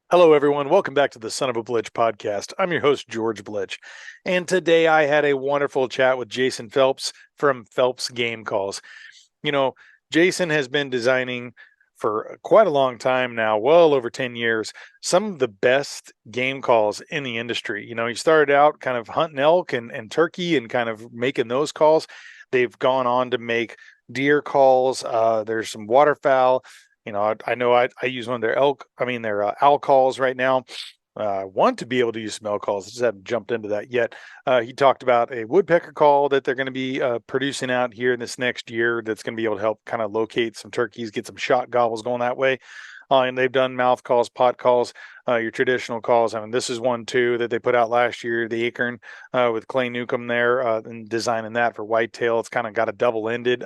Hello, everyone. Welcome back to the Son of a Blitch podcast. I'm your host, George Blitch. And today I had a wonderful chat with Jason Phelps from Phelps Game Calls. You know, Jason has been designing for quite a long time now, well over 10 years, some of the best game calls in the industry. He started out kind of hunting elk and turkey and kind of making those calls. They've gone on to make deer calls. There's some waterfowl. I know I use one of their owl calls right now. I want to be able to use some elk calls. I just haven't jumped into that yet. He talked about a woodpecker call that they're going to be producing out here in this next year that's going to be able to help kind of locate some turkeys, get some shot gobbles going that way. And they've done mouth calls, pot calls, your traditional calls. I mean, this is one too that they put out last year, the acorn with Clay Newcomb there and designing that for whitetail. It's kind of got a double-ended,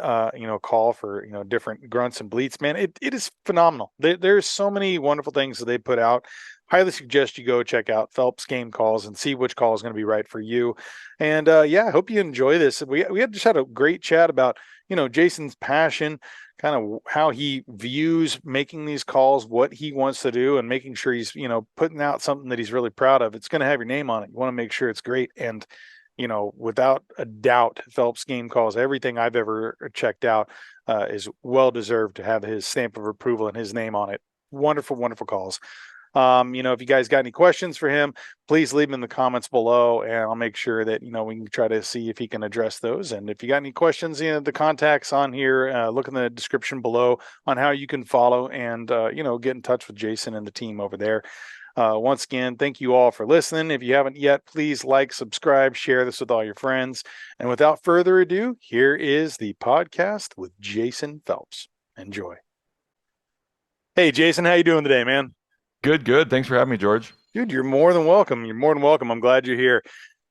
call for different grunts and bleats. Man, it is phenomenal. There's so many wonderful things that they put out. Highly suggest you go check out Phelps Game Calls and see which call is going to be right for you. And yeah, I hope you enjoy this. We had just had a great chat about Jason's passion, kind of how he views making these calls, what he wants to do, and making sure he's putting out something that he's really proud of. It's going to have your name on it. You want to make sure it's great. And without a doubt, Phelps Game Calls, everything I've ever checked out is well deserved to have his stamp of approval and his name on it. Wonderful, wonderful calls. If you guys got any questions for him, please leave them in the comments below, and I'll make sure that we can try to see if he can address those. And if you got any questions, the contacts on here, look in the description below on how you can follow and get in touch with Jason and the team over there. Once again, thank you all for listening. If you haven't yet, please like, subscribe, share this with all your friends. And without further ado, here is the podcast with Jason Phelps. Enjoy. Hey, Jason, how you doing today, man? Good, good. Thanks for having me, George. Dude, you're more than welcome. You're more than welcome. I'm glad you're here.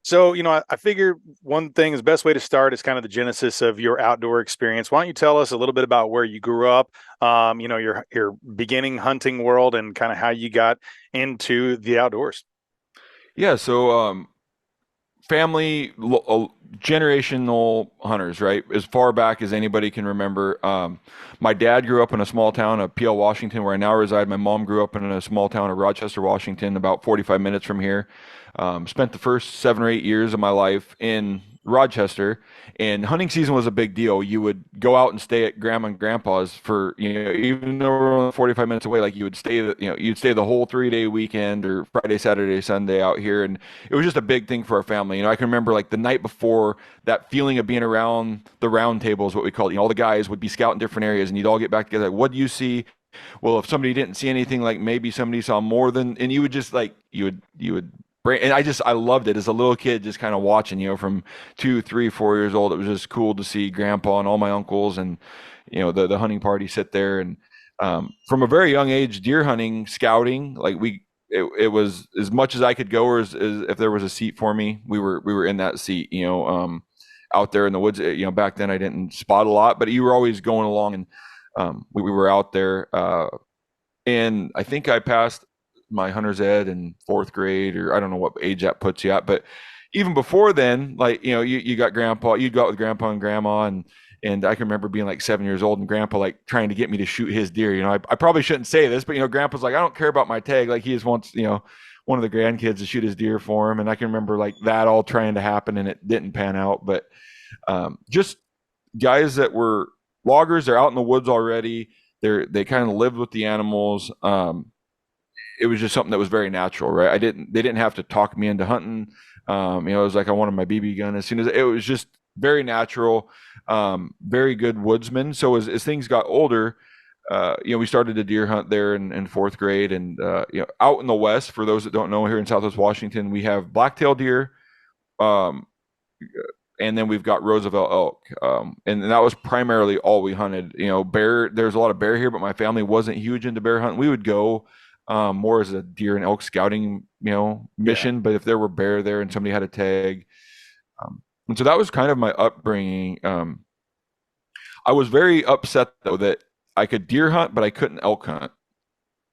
So, I figure one thing is the best way to start is kind of the genesis of your outdoor experience. Why don't you tell us a little bit about where you grew up, your beginning hunting world and kind of how you got into the outdoors? Yeah, family, generational hunters, right? As far back as anybody can remember. My dad grew up in a small town of PL, Washington, where I now reside. My mom grew up in a small town of Rochester, Washington, about 45 minutes from here. Spent the first 7 or 8 years of my life in Rochester, and hunting season was a big deal. You would go out and stay at grandma and grandpa's for, even though we're only 45 minutes away, like you would stay, you'd stay the whole 3 day weekend or Friday, Saturday, Sunday out here. And it was just a big thing for our family. I can remember like the night before, that feeling of being around the round table is what we called it. All the guys would be scouting different areas and you'd all get back together. Like, what do you see? Well, if somebody didn't see anything, like maybe somebody saw more than, and you would just like, you would and I loved it as a little kid, just kind of watching, from 2, 3, 4 years old. It was just cool to see grandpa and all my uncles and, the hunting party sit there. And from a very young age, deer hunting, scouting, like it was as much as I could go, or as if there was a seat for me, we were in that seat, out there in the woods. Back then I didn't spot a lot, but you were always going along, and we were out there. And I think I passed my hunter's ed in fourth grade, or I don't know what age that puts you at. But even before then, like, you got grandpa, you'd go out with grandpa and grandma, and I can remember being like 7 years old and grandpa like trying to get me to shoot his deer. I probably shouldn't say this, but grandpa's like, I don't care about my tag. Like, he just wants, one of the grandkids to shoot his deer for him. And I can remember like that all trying to happen, and it didn't pan out. But just guys that were loggers, they're out in the woods already. They kind of lived with the animals. It was just something that was very natural, right? They didn't have to talk me into hunting. It was like I wanted my BB gun as soon as it was just very natural. Very good woodsman. So as things got older, we started to deer hunt there in fourth grade, and out in the west. For those that don't know, here in Southwest Washington, we have black-tailed deer, um, and then we've got Roosevelt elk, and that was primarily all we hunted. Bear. There's a lot of bear here, but my family wasn't huge into bear hunting. We would go more as a deer and elk scouting, mission. Yeah. But if there were bear there and somebody had a tag, and so that was kind of my upbringing. I was very upset though that I could deer hunt, but I couldn't elk hunt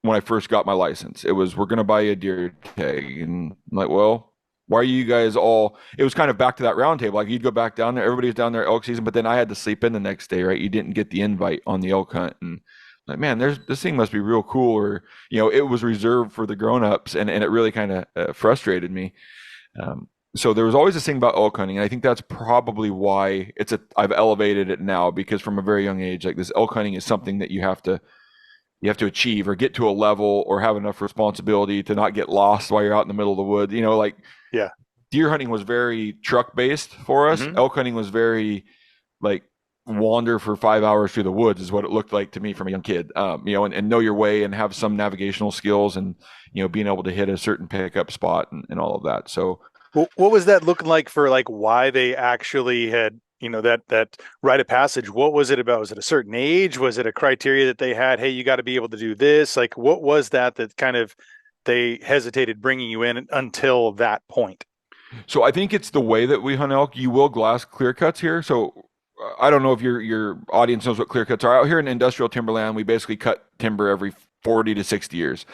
when I first got my license. It was, we're going to buy you a deer tag, and I'm like, well, why are you guys all? It was kind of back to that round table. Like, you'd go back down there, everybody's down there elk season, but then I had to sleep in the next day, right? You didn't get the invite on the elk hunt, and like, man, this thing must be real cool, or it was reserved for the grown-ups, and it really kind of frustrated me. So there was always this thing about elk hunting, and I think that's probably why I've elevated it now, because from a very young age, like, this elk hunting is something that you have to achieve or get to a level or have enough responsibility to not get lost while you're out in the middle of the woods. Like, Yeah. deer hunting was very truck based for us. Hmm. Elk hunting was very, like, wander for 5 hours through the woods is what it looked like to me from a young kid. And know your way and have some navigational skills, and being able to hit a certain pickup spot, and all of that. So What was that looking like for like why they actually had, that rite of passage? What was it about? Was it a certain age? Was it a criteria that they had? Hey, you got to be able to do this. Like, what was that kind of they hesitated bringing you in until that point? So I think it's the way that we hunt elk. You will glass clear cuts here. So I don't know if your audience knows what clear cuts are. Out here in industrial timberland, we basically cut timber every 40 to 60 years.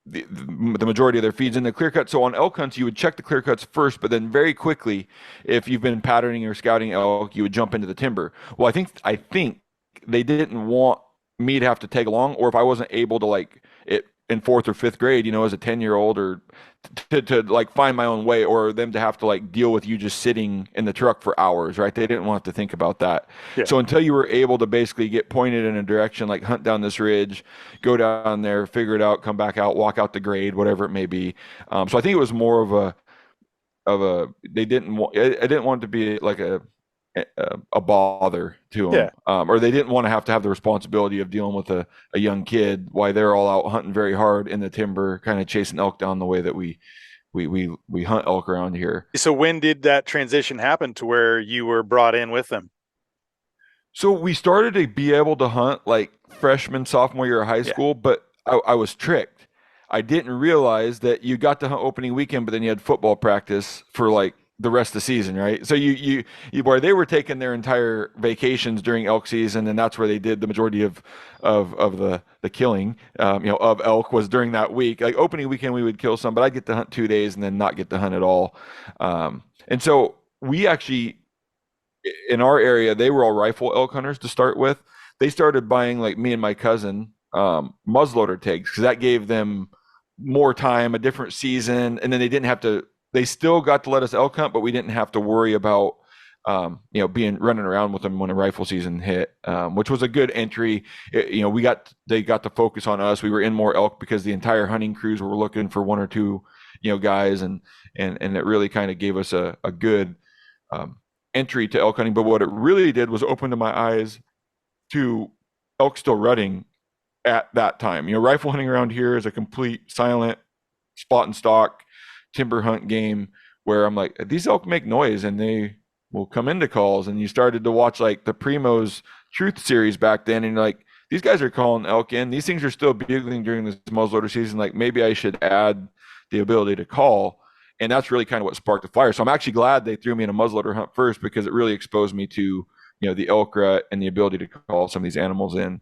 The majority of their feeds in the clear cut. So on elk hunts, you would check the clear cuts first, but then very quickly, if you've been patterning or scouting elk, you would jump into the timber. Well, I think they didn't want me to have to tag along, or if I wasn't able to, like, it in fourth or fifth grade, as a 10-year-old, or to like find my own way, or them to have to, like, deal with you just sitting in the truck for hours, right? They didn't want to think about that. Yeah. So until you were able to basically get pointed in a direction, like hunt down this ridge, go down there, figure it out, come back out, walk out the grade, whatever it may be. So I think it was more of a they didn't want I didn't want it to be like a bother to Yeah. them, or they didn't want to have the responsibility of dealing with a young kid while they're all out hunting very hard in the timber, kind of chasing elk down the way that we hunt elk around here. So when did that transition happen to where you were brought in with them? So we started to be able to hunt like freshman, sophomore year of high Yeah. school, but I was tricked. I didn't realize that you got to hunt opening weekend, but then you had football practice for like the rest of the season, right? So where they were taking their entire vacations during elk season, and that's where they did the majority of the killing, of elk, was during that week. Like opening weekend, we would kill some, but I'd get to hunt 2 days and then not get to hunt at all. And so we actually, in our area, they were all rifle elk hunters to start with. They started buying, like, me and my cousin, muzzleloader tags, because that gave them more time, a different season, and then they didn't have to. They still got to let us elk hunt, but we didn't have to worry about being running around with them when a rifle season hit, which was a good entry. They got to focus on us. We were in more elk because the entire hunting crews were looking for one or two guys, and it really kind of gave us a good entry to elk hunting. But what it really did was open to my eyes to elk still rutting at that time. Rifle hunting around here is a complete silent spot and stalk timber hunt game, where I'm like, these elk make noise and they will come into calls. And you started to watch like the Primo's Truth series back then, and you're like, these guys are calling elk in. These things are still bugling during this muzzleloader season. Like, maybe I should add the ability to call. And that's really kind of what sparked the fire. So I'm actually glad they threw me in a muzzleloader hunt first, because it really exposed me to the elk rut and the ability to call some of these animals in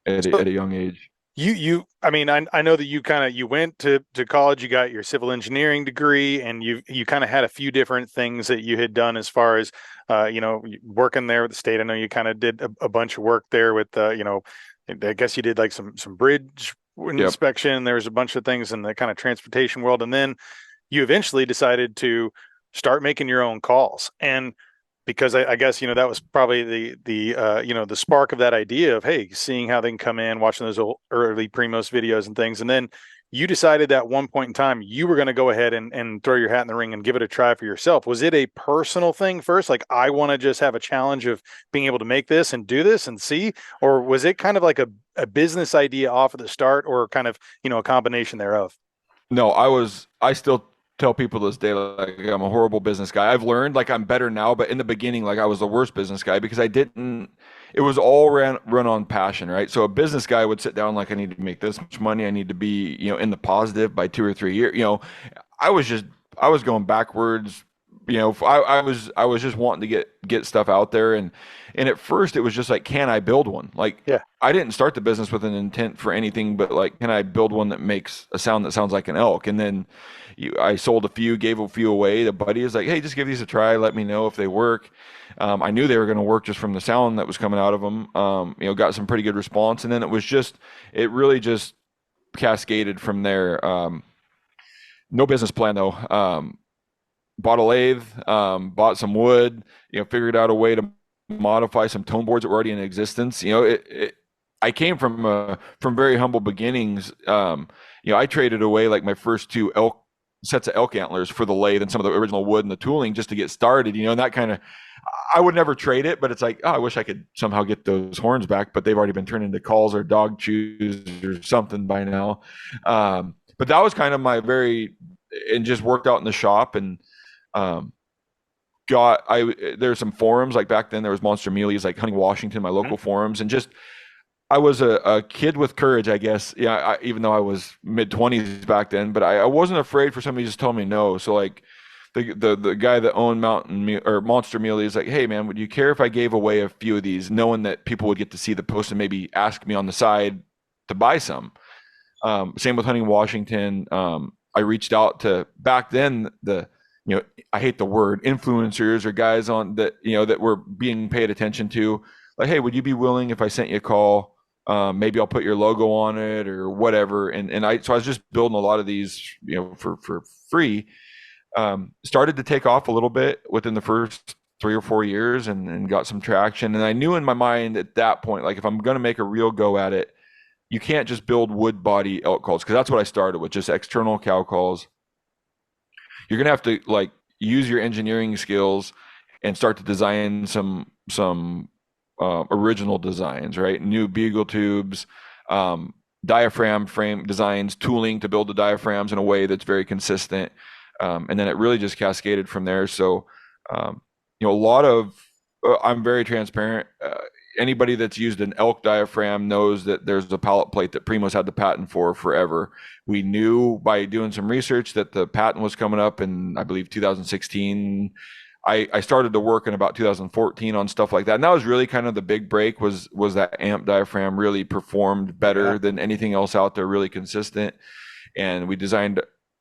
So at a young age. I mean, I know that you went to college, you got your civil engineering degree, and you kind of had a few different things that you had done as far as working there with the state. I know you kind of did a bunch of work there with I guess you did like some bridge Yep. inspection. There was a bunch of things in the kind of transportation world, and then you eventually decided to start making your own calls. And because I guess that was probably the spark of that idea of, hey, seeing how they can come in, watching those old, early Primos videos and things, and then you decided at one point in time you were going to go ahead and throw your hat in the ring and give it a try for yourself. Was it a personal thing first, like I want to just have a challenge of being able to make this and do this and see, or was it kind of like a business idea off at the start, or kind of a combination thereof? No, I still tell people this day, like, I'm a horrible business guy. I've learned, like, I'm better now, but in the beginning, like, I was the worst business guy, because it was all run on passion, right? So a business guy would sit down like, I need to make this much money. I need to be, in the positive by 2 or 3 years. I was going backwards I was just wanting to get stuff out there, and at first it was just like, can I build one? Like, Yeah. I didn't start the business with an intent for anything but like, can I build one that makes a sound that sounds like an elk? And then I sold a few, gave a few away. The buddy is like, hey, just give these a try. Let me know if they work. I knew they were going to work just from the sound that was coming out of them. Got some pretty good response, and then it really just cascaded from there. No business plan though. Bought a lathe, bought some wood, figured out a way to modify some tone boards that were already in existence. I came from very humble beginnings. I traded away like my first two elk sets of elk antlers for the lathe and some of the original wood and the tooling just to get started. And that kind of, I would never trade it, but it's like, oh, I wish I could somehow get those horns back, but they've already been turned into calls or dog chews or something by now. But that was kind of and just worked out in the shop, and um, there's some forums like back then there was Monster Muleys like Hunting Washington, my Mhm. local forums, and just I was a kid with courage, I guess. Yeah, even though I was mid-20s back then, but I wasn't afraid for somebody to just tell me no. So like the guy that owned Monster Muley is like, hey man, would you care if I gave away a few of these, knowing that people would get to see the post and maybe ask me on the side to buy some? Same with Hunting Washington. I reached out to back then I hate the word influencers or guys on that that were being paid attention to. Like, hey, would you be willing if I sent you a call? Maybe I'll put your logo on it or whatever. So I was just building a lot of these, for free. Started to take off a little bit within the first 3 or 4 years, and got some traction. And I knew in my mind at that point, like if I'm going to make a real go at it, you can't just build wood body elk calls, because that's what I started with, just external cow calls. You're going to have to like use your engineering skills and start to design some original designs, right? New bugle tubes, diaphragm frame designs, tooling to build the diaphragms in a way that's very consistent. And then it really just cascaded from there. So, a lot of, I'm very transparent. Anybody that's used an elk diaphragm knows that there's a pallet plate that Primo's had the patent for forever. We knew by doing some research that the patent was coming up in, I believe, 2016. I started to work in about 2014 on stuff like that. And that was really kind of the big break, was that amp diaphragm really performed better than anything else out there, really consistent. And we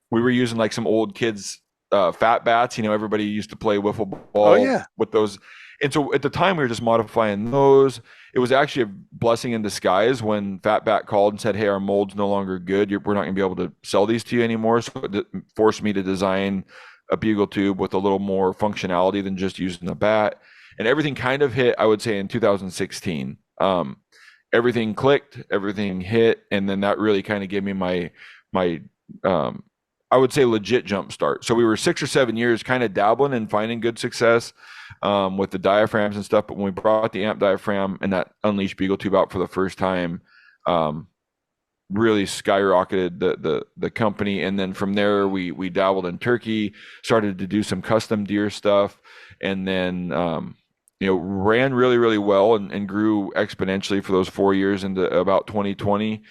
were using like some old kids fat bats. Everybody used to play wiffle Oh ball yeah. with those. And so at the time we were just modifying those. It was actually a blessing in disguise when Fat Bat called and said, hey, our mold's no longer good. We're not going to be able to sell these to you anymore. So it forced me to design a bugle tube with a little more functionality than just using a bat. And everything kind of hit, I would say, in 2016. Everything clicked, everything hit. And then that really kind of gave me my I would say legit jump start. So we were 6 or 7 years kind of dabbling and finding good success with the diaphragms and stuff. But when we brought the amp diaphragm and that unleashed bugle tube out for the first time, really skyrocketed the company. And then from there, we dabbled in turkey, started to do some custom deer stuff, and then ran really, really well and grew exponentially for those 4 years into about 2020.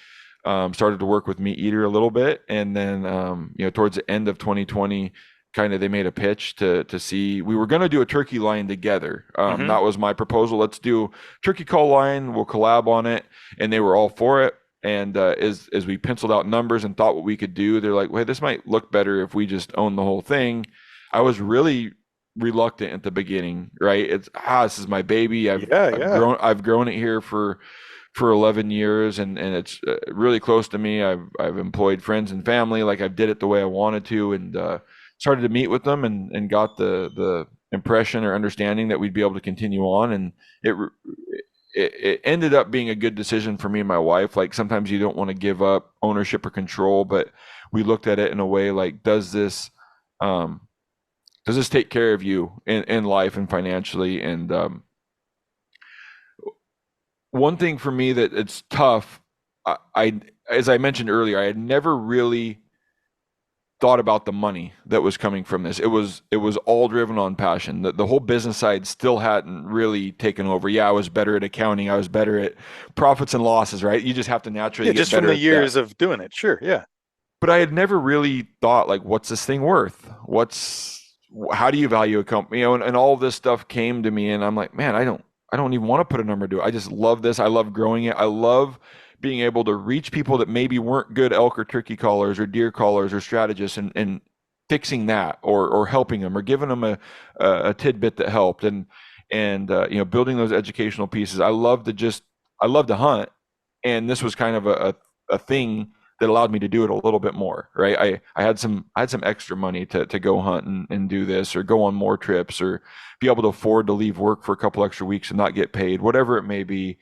Started to work with MeatEater a little bit, and then towards the end of 2020, kind of they made a pitch to see, we were going to do a turkey line together. That was my proposal. Let's do turkey call line. We'll collab on it, and they were all for it. And as we penciled out numbers and thought what we could do, they're like, "Wait, this might look better if we just own the whole thing." I was really reluctant at the beginning, right? This is my baby. I've grown it here for 11 years, and it's really close to me. I've employed friends and family, like I did it the way I wanted to, and started to meet with them and got the impression or understanding that we'd be able to continue on. And it ended up being a good decision for me and my wife. Like sometimes you don't want to give up ownership or control, but we looked at it in a way like, does this take care of you in life and financially? And one thing for me that it's tough, as I mentioned earlier, I had never really thought about the money that was coming from this. It was all driven on passion. The whole business side still hadn't really taken over. Yeah, I was better at accounting. I was better at profits and losses, right? You just have to naturally get just better from the at years that. of doing it. Sure. Yeah. But I had never really thought like, what's this thing worth? how do you value a company? And all this stuff came to me, and I'm like, man, I don't even want to put a number to it. I just love this. I love growing it. I love being able to reach people that maybe weren't good elk or turkey callers or deer callers or strategists, and fixing that, or helping them, or giving them a tidbit that helped, and building those educational pieces. I love to hunt, and this was kind of a thing that allowed me to do it a little bit more, right? I had some extra money to go hunt and do this, or go on more trips, or be able to afford to leave work for a couple extra weeks and not get paid, whatever it may be.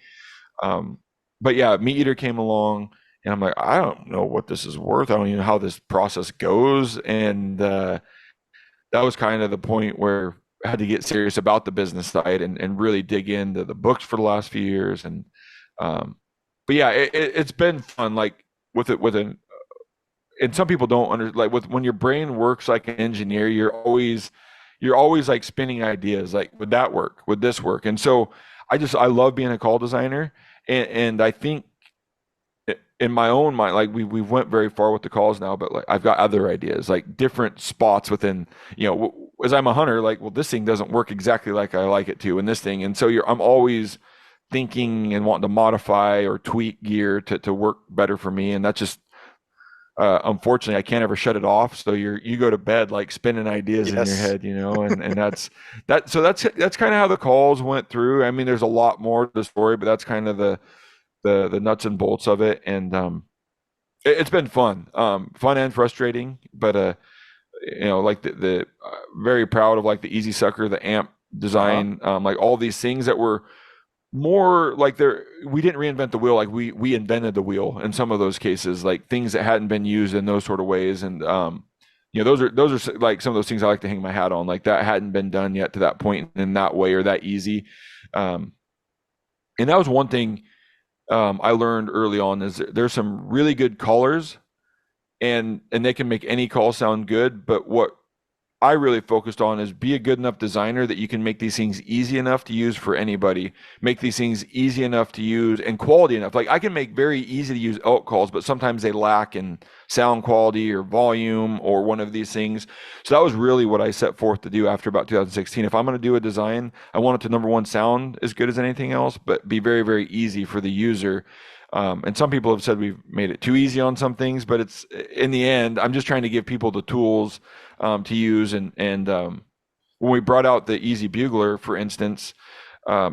Um, but yeah, MeatEater came along, and I'm like, I don't know what this is worth. I don't even know how this process goes. And that was kind of the point where I had to get serious about the business side, and really dig into the books for the last few years. Um, but yeah, it's been fun. Like with an, and some people don't like, with when your brain works like an engineer, you're always like spinning ideas. Like, would that work? Would this work? And so I love being a call designer, and I think in my own mind, like we went very far with the calls now, but like I've got other ideas, like different spots within, as I'm a hunter, like, well, this thing doesn't work exactly like I like it to, and this thing, and so I'm always thinking and wanting to modify or tweak gear to work better for me, and that's just unfortunately I can't ever shut it off. So you go to bed like spinning ideas in your Yes. head, and that's that. So that's kind of how the calls went through. I mean, there's a lot more to the story, but that's kind of the nuts and bolts of it. And it's been fun, fun and frustrating, but like the very proud of like the Easy Sucker, the amp Uh-huh. design, like all these things that were more like, we didn't reinvent the wheel, like we invented the wheel in some of those cases, like things that hadn't been used in those sort of ways. And those are like some of those things I like to hang my hat on, like that hadn't been done yet to that point in that way, or that easy. um and that was one thing I learned early on, is there's some really good callers, and they can make any call sound good. But what I really focused on is be a good enough designer that you can make these things easy enough to use for anybody. Make these things easy enough to use and quality enough. Like, I can make very easy to use elk calls, but sometimes they lack in sound quality or volume or one of these things. So that was really what I set forth to do after about 2016. If I'm going to do a design, I want it to, number one, sound as good as anything else, but be very, very easy for the user. And some people have said we've made it too easy on some things, but it's, in the end, I'm just trying to give people the tools to use. And when we brought out the Easy Bugler, for instance,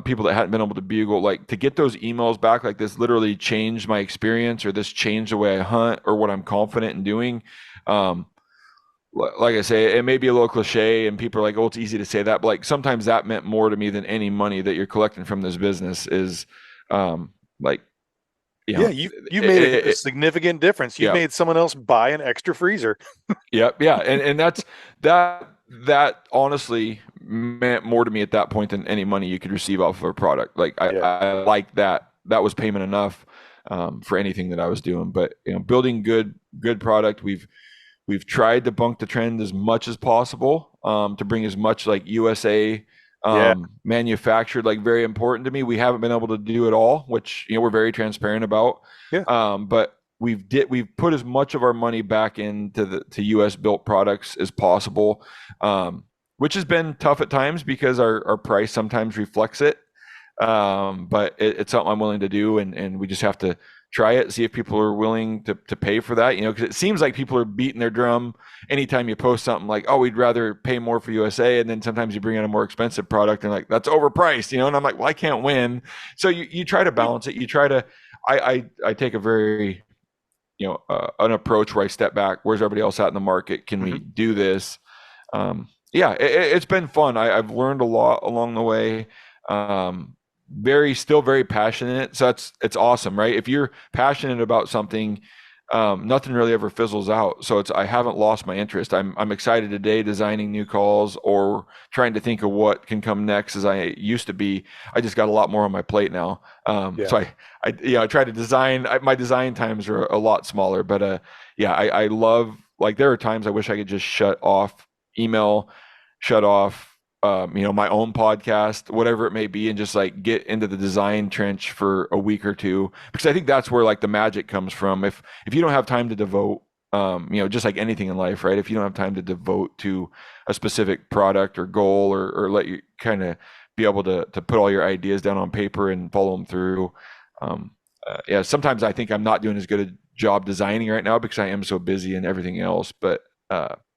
people that hadn't been able to bugle, like, to get those emails back, like, this literally changed my experience, or this changed the way I hunt, or what I'm confident in doing. Um, like I say, it may be a little cliche, and people are like, "Oh, it's easy to say that," but like sometimes that meant more to me than any money that you're collecting from this business is. Like, you Yeah, know, you it, made a it, significant difference. You've yeah, made someone else buy an extra freezer. yeah, and that honestly meant more to me at that point than any money you could receive off of a product. Like, Yeah. I like that. That was payment enough for anything that I was doing. But building good product, we've tried to bunk the trend as much as possible, to bring as much like USA Yeah. manufactured, like, very important to me. We haven't been able to do it all, which we're very transparent about. Yeah. But we've put as much of our money back into to US built products as possible, which has been tough at times because our price sometimes reflects it. But it's something I'm willing to do, and we just have to try it, see if people are willing to pay for that. Because it seems like people are beating their drum anytime you post something like, "Oh, we'd rather pay more for USA," and then sometimes you bring in a more expensive product and like, that's overpriced, and I'm like, well, I can't win. So you try to balance it. You try to. I take a very an approach where I step back. Where's everybody else at in the market? Can we Hmm. do this? Yeah, it's been fun. I've learned a lot along the way. Still very passionate. So it's awesome, right? If you're passionate about something, nothing really ever fizzles out. So I haven't lost my interest. I'm excited today designing new calls, or trying to think of what can come next, as I used to be. I just got a lot more on my plate now. Yeah. So I try to design. My design times are a lot smaller, but yeah, I love, like, there are times I wish I could just shut off email, shut off my own podcast, whatever it may be, and just like get into the design trench for a week or two, because I think that's where like the magic comes from. If you don't have time to devote just like anything in life, right? If you don't have time to devote to a specific product or goal, or let you kind of be able to put all your ideas down on paper and follow them through. Um, yeah, sometimes I think I'm not doing as good a job designing right now because I am so busy and everything else. But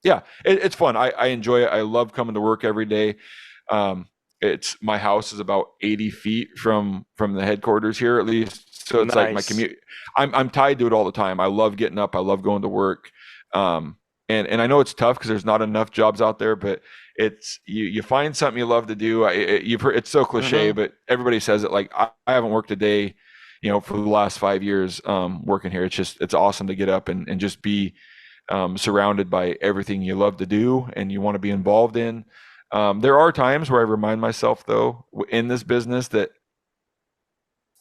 yeah, it's fun. I enjoy it. I love coming to work every day. Um, it's my house is about 80 feet from the headquarters here, at least. So it's like my Nice. commute. I'm tied to it all the time. I love getting up. I love going to work. And I know it's tough because there's not enough jobs out there, but it's you find something you love to do. You've heard, it's so cliche, Hmm. but everybody says it. Like I haven't worked a day, for the last 5 years working here. It's awesome to get up and just be surrounded by everything you love to do and you want to be involved in. There are times where I remind myself, though, in this business that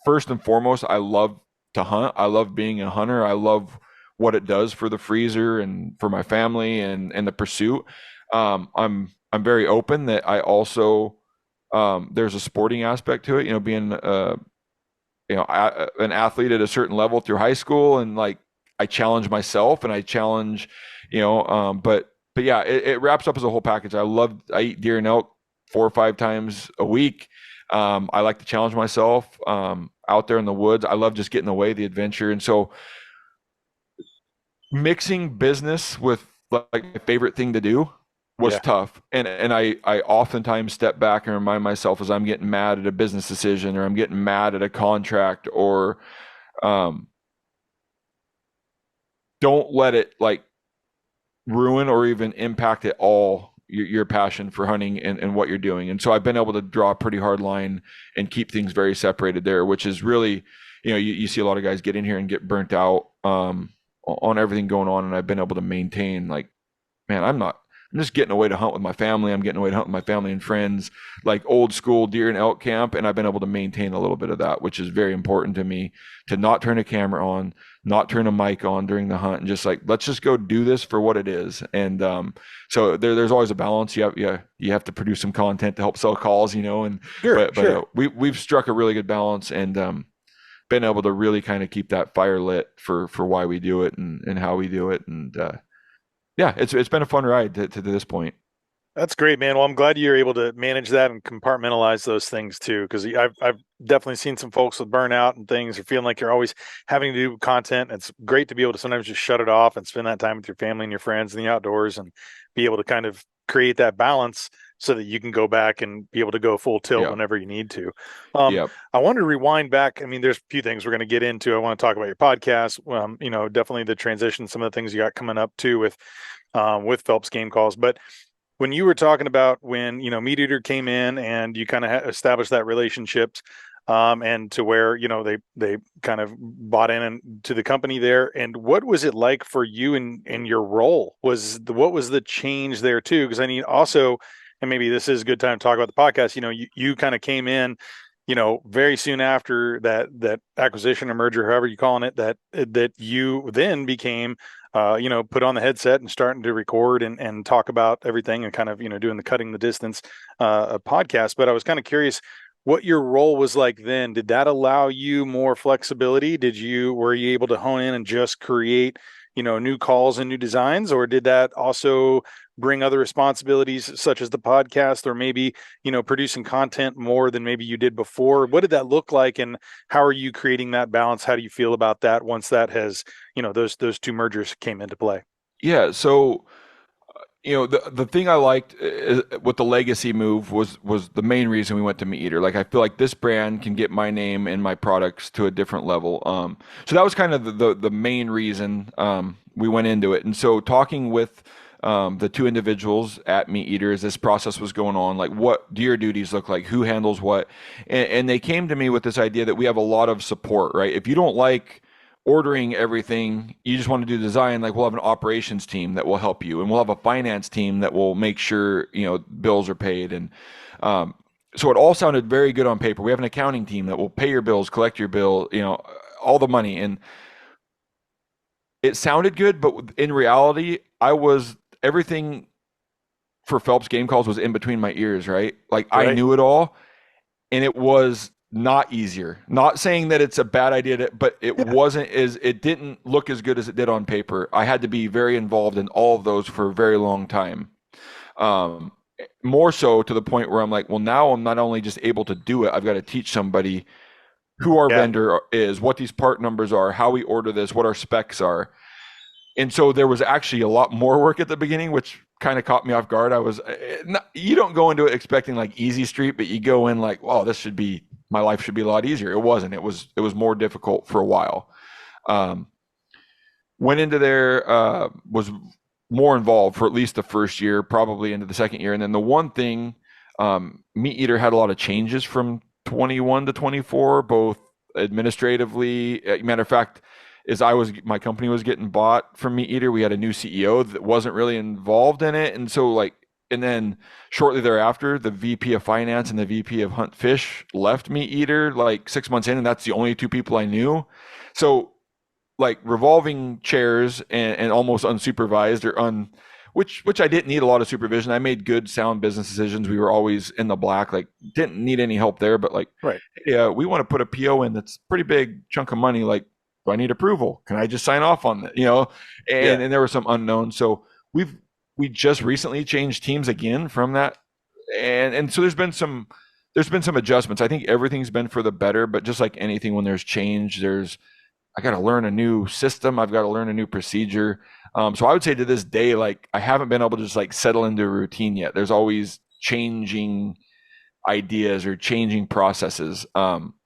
first and foremost, I love to hunt. I love being a hunter. I love what it does for the freezer and for my family and the pursuit. I'm very open that I also there's a sporting aspect to it. Being an athlete at a certain level through high school, and like I challenge myself and I challenge, but yeah, it wraps up as a whole package. I eat deer and elk 4 or 5 times a week. I like to challenge myself out there in the woods. I love just getting away, the adventure. And so mixing business with like my favorite thing to do was Yeah. tough. And I oftentimes step back and remind myself as I'm getting mad at a business decision or I'm getting mad at a contract or um, don't let it like ruin or even impact at all your passion for hunting and what you're doing. And so I've been able to draw a pretty hard line and keep things very separated there, which is really, you see a lot of guys get in here and get burnt out on everything going on. And I've been able to maintain like, man, I'm just getting away to hunt with my family. I'm getting away to hunt with my family and friends, like old school deer and elk camp. And I've been able to maintain a little bit of that, which is very important to me, to not turn a camera on, not turn a mic on during the hunt, and just like, let's just go do this for what it is. And so there's always a balance. You have to produce some content to help sell calls, and Sure. but Sure. we've struck a really good balance and been able to really kind of keep that fire lit for why we do it and how we do it. And yeah, it's been a fun ride to this point. That's great, man. Well, I'm glad you're able to manage that and compartmentalize those things too, because I've definitely seen some folks with burnout and things, or feeling like you're always having to do content. It's great to be able to sometimes just shut it off and spend that time with your family and your friends in the outdoors, and be able to kind of create that balance so that you can go back and be able to go full tilt Yeah, whenever you need to. Um, yeah, I wanted to rewind back. I mean, there's a few things we're going to get into. I want to talk about your podcast. Definitely the transition, some of the things you got coming up too with Phelps Game Calls, but when you were talking about when MeatEater came in and you kind of established that relationships, and to where they kind of bought in and to the company there, and what was it like for you in your role? What was the change there too? Because I mean, also, and maybe this is a good time to talk about the podcast. You kind of came in, very soon after that acquisition or merger, however you calling it, that you then became put on the headset and starting to record and talk about everything, and kind of, doing the cutting the distance podcast. But I was kind of curious what your role was like then. Did that allow you more flexibility? Were you able to hone in and just create, new calls and new designs, or did that also bring other responsibilities such as the podcast, or maybe, producing content more than maybe you did before? What did that look like, and how are you creating that balance? How do you feel about that once that has, those two mergers came into play? yeah. So the thing I liked with the legacy move was the main reason we went to MeatEater. Like I feel like this brand can get my name and my products to a different level. So that was kind of the main reason we went into it. And so talking with the two individuals at MeatEater as this process was going on, like what do your duties look like, who handles what, and they came to me with this idea that we have a lot of support, right? If you don't like ordering everything, you just want to do design, like we'll have an operations team that will help you, and we'll have a finance team that will make sure bills are paid. And so it all sounded very good on paper. We have an accounting team that will pay your bills, collect your bill, all the money. And it sounded good, but in reality, I was everything for Phelps Game Calls was in between my ears, right? Like I Right. knew it all, and it was not easier. Not saying that it's a bad idea, but Yeah. it didn't look as good as it did on paper. I had to be very involved in all of those for a very long time. Um, More so to the point where I'm like, well, now I'm not only just able to do it, I've got to teach somebody who our Yeah. vendor is, what these part numbers are, how we order this, what our specs are. And so there was actually a lot more work at the beginning, which kind of caught me off guard. You don't go into it expecting like easy street, but you go in like, wow, my life should be a lot easier. It wasn't. It was more difficult for a while. Um, Went into there, was more involved for at least the first year, probably into the second year. And then the one thing, MeatEater had a lot of changes from 21 to 24, both administratively. Matter of fact, my company was getting bought from MeatEater. We had a new CEO that wasn't really involved in it. And so and then shortly thereafter, the VP of finance and the VP of hunt fish left MeatEater like 6 months in. And that's the only two people I knew. So like revolving chairs and almost unsupervised or which I didn't need a lot of supervision. I made good sound business decisions. We were always in the black, like didn't need any help there, but like, Right. yeah, we want to put a PO in that's a pretty big chunk of money. Like, do I need approval? Can I just sign off on that? Yeah. And there were some unknowns. So we just recently changed teams again from that. And so there's been some adjustments. I think everything's been for the better, but just like anything, when there's change, I got to learn a new system. I've got to learn a new procedure. So I would say to this day, like I haven't been able to just like settle into a routine yet. There's always changing ideas or changing processes,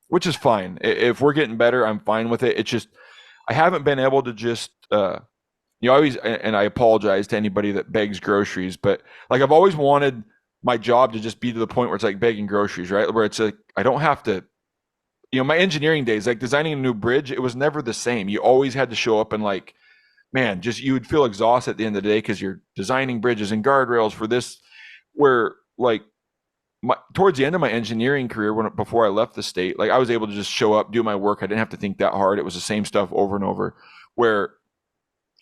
which is fine. If we're getting better, I'm fine with it. It's just I haven't been able to just always, and I apologize to anybody that begs groceries, but like I've always wanted my job to just be to the point where it's like begging groceries, right? Where it's like I don't have to, my engineering days, like designing a new bridge, it was never the same. You always had to show up and like, man, just you would feel exhausted at the end of the day because you're designing bridges and guardrails for this. Where like towards the end of my engineering career, before I left the state, like I was able to just show up, do my work. I didn't have to think that hard. It was the same stuff over and over. Where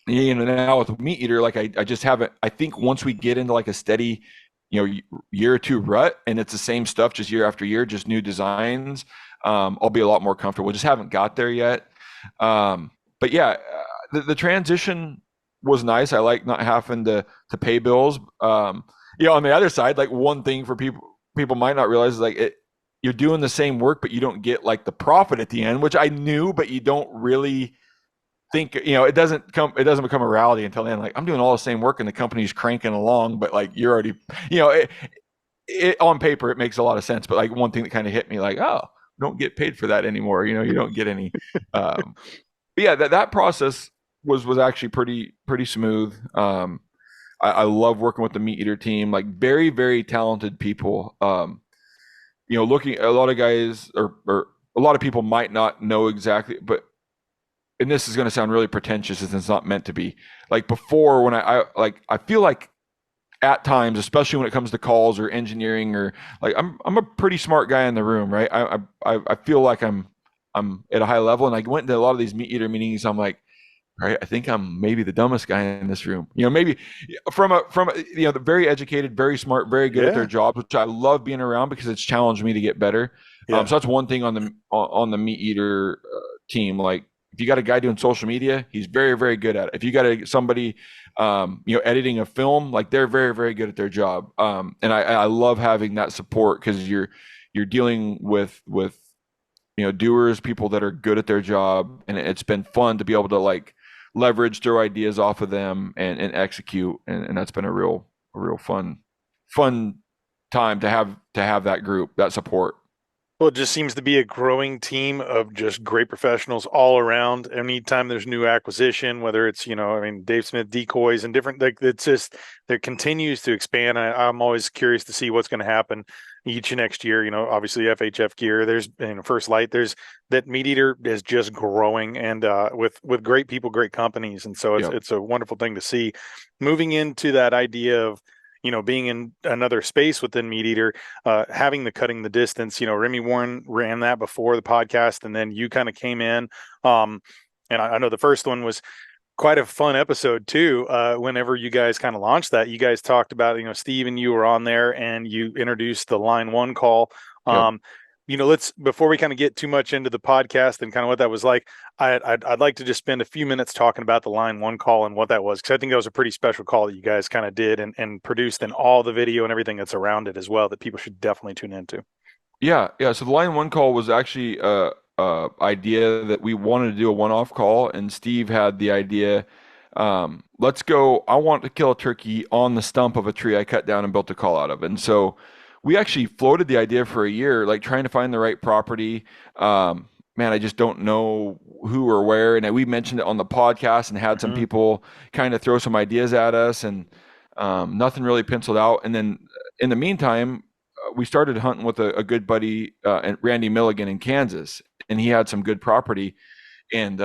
now with MeatEater, like I just haven't. I think once we get into like a steady, year or two rut, and it's the same stuff just year after year, just new designs. I'll be a lot more comfortable. Just haven't got there yet. But yeah, the transition was nice. I like not having to pay bills. On the other side, like one thing for people might not realize is like you're doing the same work, but you don't get like the profit at the end, which I knew, but you don't really think, it doesn't become a reality until then. Like I'm doing all the same work and the company's cranking along, but like you're already, on paper, it makes a lot of sense. But like one thing that kind of hit me like, oh, don't get paid for that anymore. You don't get any. But yeah, that process was actually pretty smooth. I love working with the MeatEater team, like very, very talented people. Looking a lot of guys or a lot of people might not know exactly, but and this is going to sound really pretentious and it's not meant to be. Like before, when I feel like at times, especially when it comes to calls or engineering or like I'm a pretty smart guy in the room, right? I feel like I'm at a high level, and I went into a lot of these MeatEater meetings. I'm like, all right, I think I'm maybe the dumbest guy in this room. Maybe the very educated, very smart, very good at their Yeah. jobs, which I love being around because it's challenged me to get better. Yeah. So that's one thing on the MeatEater team. Like if you got a guy doing social media, he's very, very good at it. If you got somebody editing a film, like they're very, very good at their job. And I love having that support because you're dealing with doers, people that are good at their job, and it's been fun to be able to like leverage their ideas off of them and execute, and that's been a real fun time to have that group, that support. Well, it just seems to be a growing team of just great professionals all around. Anytime there's new acquisition, whether it's, Dave Smith decoys and different, like it's just, there continues to expand. I'm always curious to see what's going to happen each and next year. Obviously FHF gear, there's, First Light, there's that MeatEater is just growing and with great people, great companies. And so Yep. it's a wonderful thing to see. Moving into that idea of, being in another space within MeatEater, having the cutting the distance, Remy Warren ran that before the podcast, and then you kind of came in. And I know the first one was quite a fun episode too. Whenever you guys kind of launched that, you guys talked about, Steve and you were on there and you introduced the line one call. Yep. let's, before we kind of get too much into the podcast and kind of what that was like, I'd like to just spend a few minutes talking about the line one call and what that was, because I think that was a pretty special call that you guys kind of did and produced, and all the video and everything that's around it as well that people should definitely tune into. Yeah, yeah. So the line one call was actually idea that we wanted to do a one-off call, and Steve had the idea. Let's go. I want to kill a turkey on the stump of a tree I cut down and built a call out of. And so we actually floated the idea for a year, like trying to find the right property. Man, I just don't know who or where. And we mentioned it on the podcast and had some Mm-hmm. people kind of throw some ideas at us, and nothing really penciled out. And then in the meantime, we started hunting with a good buddy, Randy Milligan in Kansas, and he had some good property. And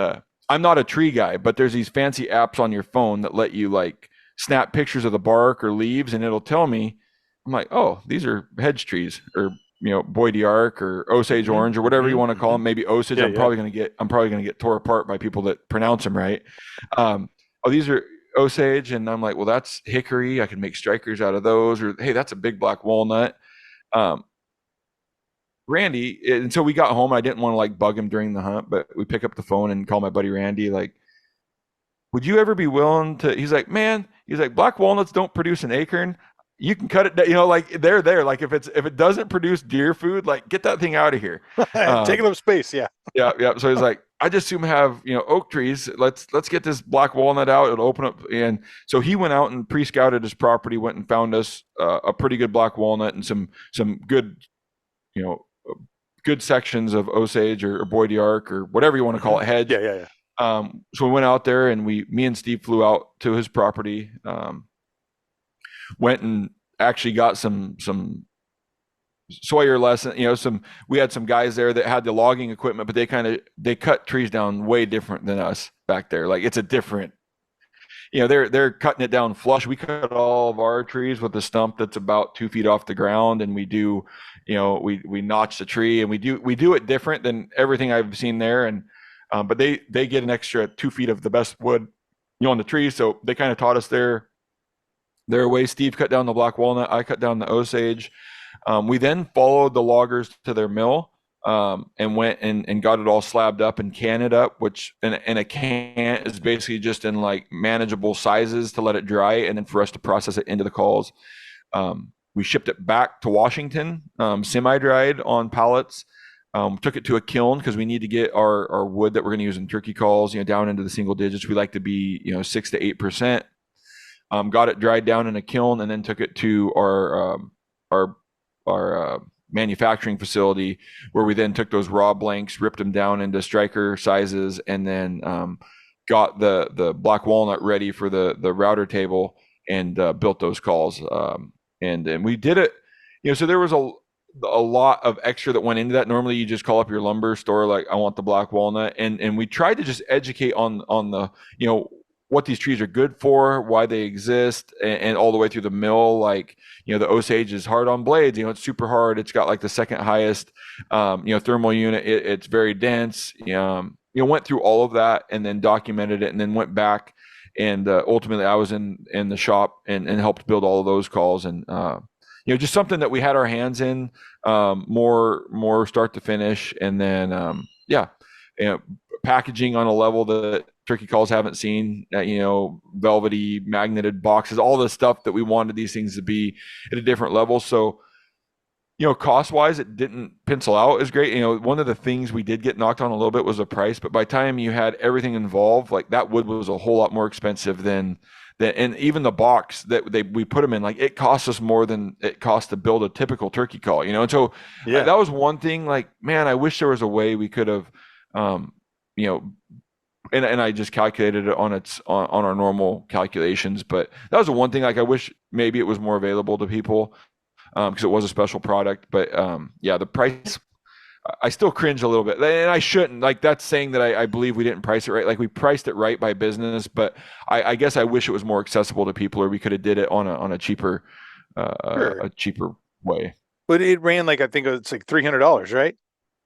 I'm not a tree guy, but there's these fancy apps on your phone that let you like snap pictures of the bark or leaves, and it'll tell me. I'm like, oh, these are hedge trees, or Boydie Arc or Osage Mm-hmm. Orange or whatever you Mm-hmm. want to call Mm-hmm. them. Maybe Osage. Yeah, I'm yeah. probably gonna get tore apart by people that pronounce them right. Oh, these are Osage, and I'm like, well, that's hickory. I can make strikers out of those. Or hey, that's a big black walnut. Um, Randy, and so we got home. I didn't want to like bug him during the hunt, but we pick up the phone and call my buddy Randy. Like, would you ever be willing to? He's like, man, he's like, black walnuts don't produce an acorn. You can cut it, like they're there. Like if it doesn't produce deer food, like get that thing out of here. Taking Um, up space. Yeah. yeah, yeah. So he's like, I just assume have oak trees. Let's get this black walnut out. It'll open up. And so he went out and pre-scouted his property, went and found us a pretty good black walnut and some good you know good sections of Osage or Boydie Arc or whatever you want to Mm-hmm. call it, hedge. Yeah, yeah, yeah. So we went out there and me and Steve flew out to his property. Went and actually got some Sawyer lesson. We had some guys there that had the logging equipment, but they cut trees down way different than us back there. Like it's a different. They're cutting it down flush. We cut all of our trees with a stump that's about 2 feet off the ground, and we do, we notch the tree, and we do it different than everything I've seen there. And but they get an extra 2 feet of the best wood, on the tree. So they kind of taught us their way. Steve cut down the black walnut. I cut down the Osage. We then followed the loggers to their mill, and went and got it all slabbed up and canned it up, which in a can is basically just in like manageable sizes to let it dry, and then for us to process it into the calls. We shipped it back to Washington, semi-dried on pallets. Took it to a kiln because we need to get our wood that we're going to use in turkey calls, down into the single digits. We like to be, 6 to 8%. Got it dried down in a kiln, and then took it to our manufacturing facility, where we then took those raw blanks, ripped them down into striker sizes, and then got the black walnut ready for the router table, and built those calls. And we did it, so there was a lot of extra that went into that. Normally you just call up your lumber store, like, I want the black walnut. And we tried to just educate on the, what these trees are good for, why they exist, and all the way through the mill. Like, the Osage is hard on blades. It's super hard. It's got like the second highest, thermal unit. It's very dense. Went through all of that and then documented it, and then went back. And ultimately I was in the shop and helped build all of those calls. And, just something that we had our hands in, more start to finish. And then, packaging on a level that turkey calls haven't seen, velvety magneted boxes, all the stuff that we wanted these things to be at a different level. So, cost wise, it didn't pencil out as great. One of the things we did get knocked on a little bit was the price, but by the time you had everything involved, like that wood was a whole lot more expensive than that. And even the box that we put them in, like it cost us more than it cost to build a typical turkey call, and so Yeah. that was one thing. Like, man, I wish there was a way we could have, and I just calculated it on our normal calculations. But that was the one thing. Like, I wish maybe it was more available to people, because it was a special product. But the price, I still cringe a little bit, and I shouldn't. Like, that's saying that I believe we didn't price it right. Like, we priced it right by business, but I guess I wish it was more accessible to people, or we could have did it on a cheaper Sure. a cheaper way. But it ran like, I think it's like $300, right?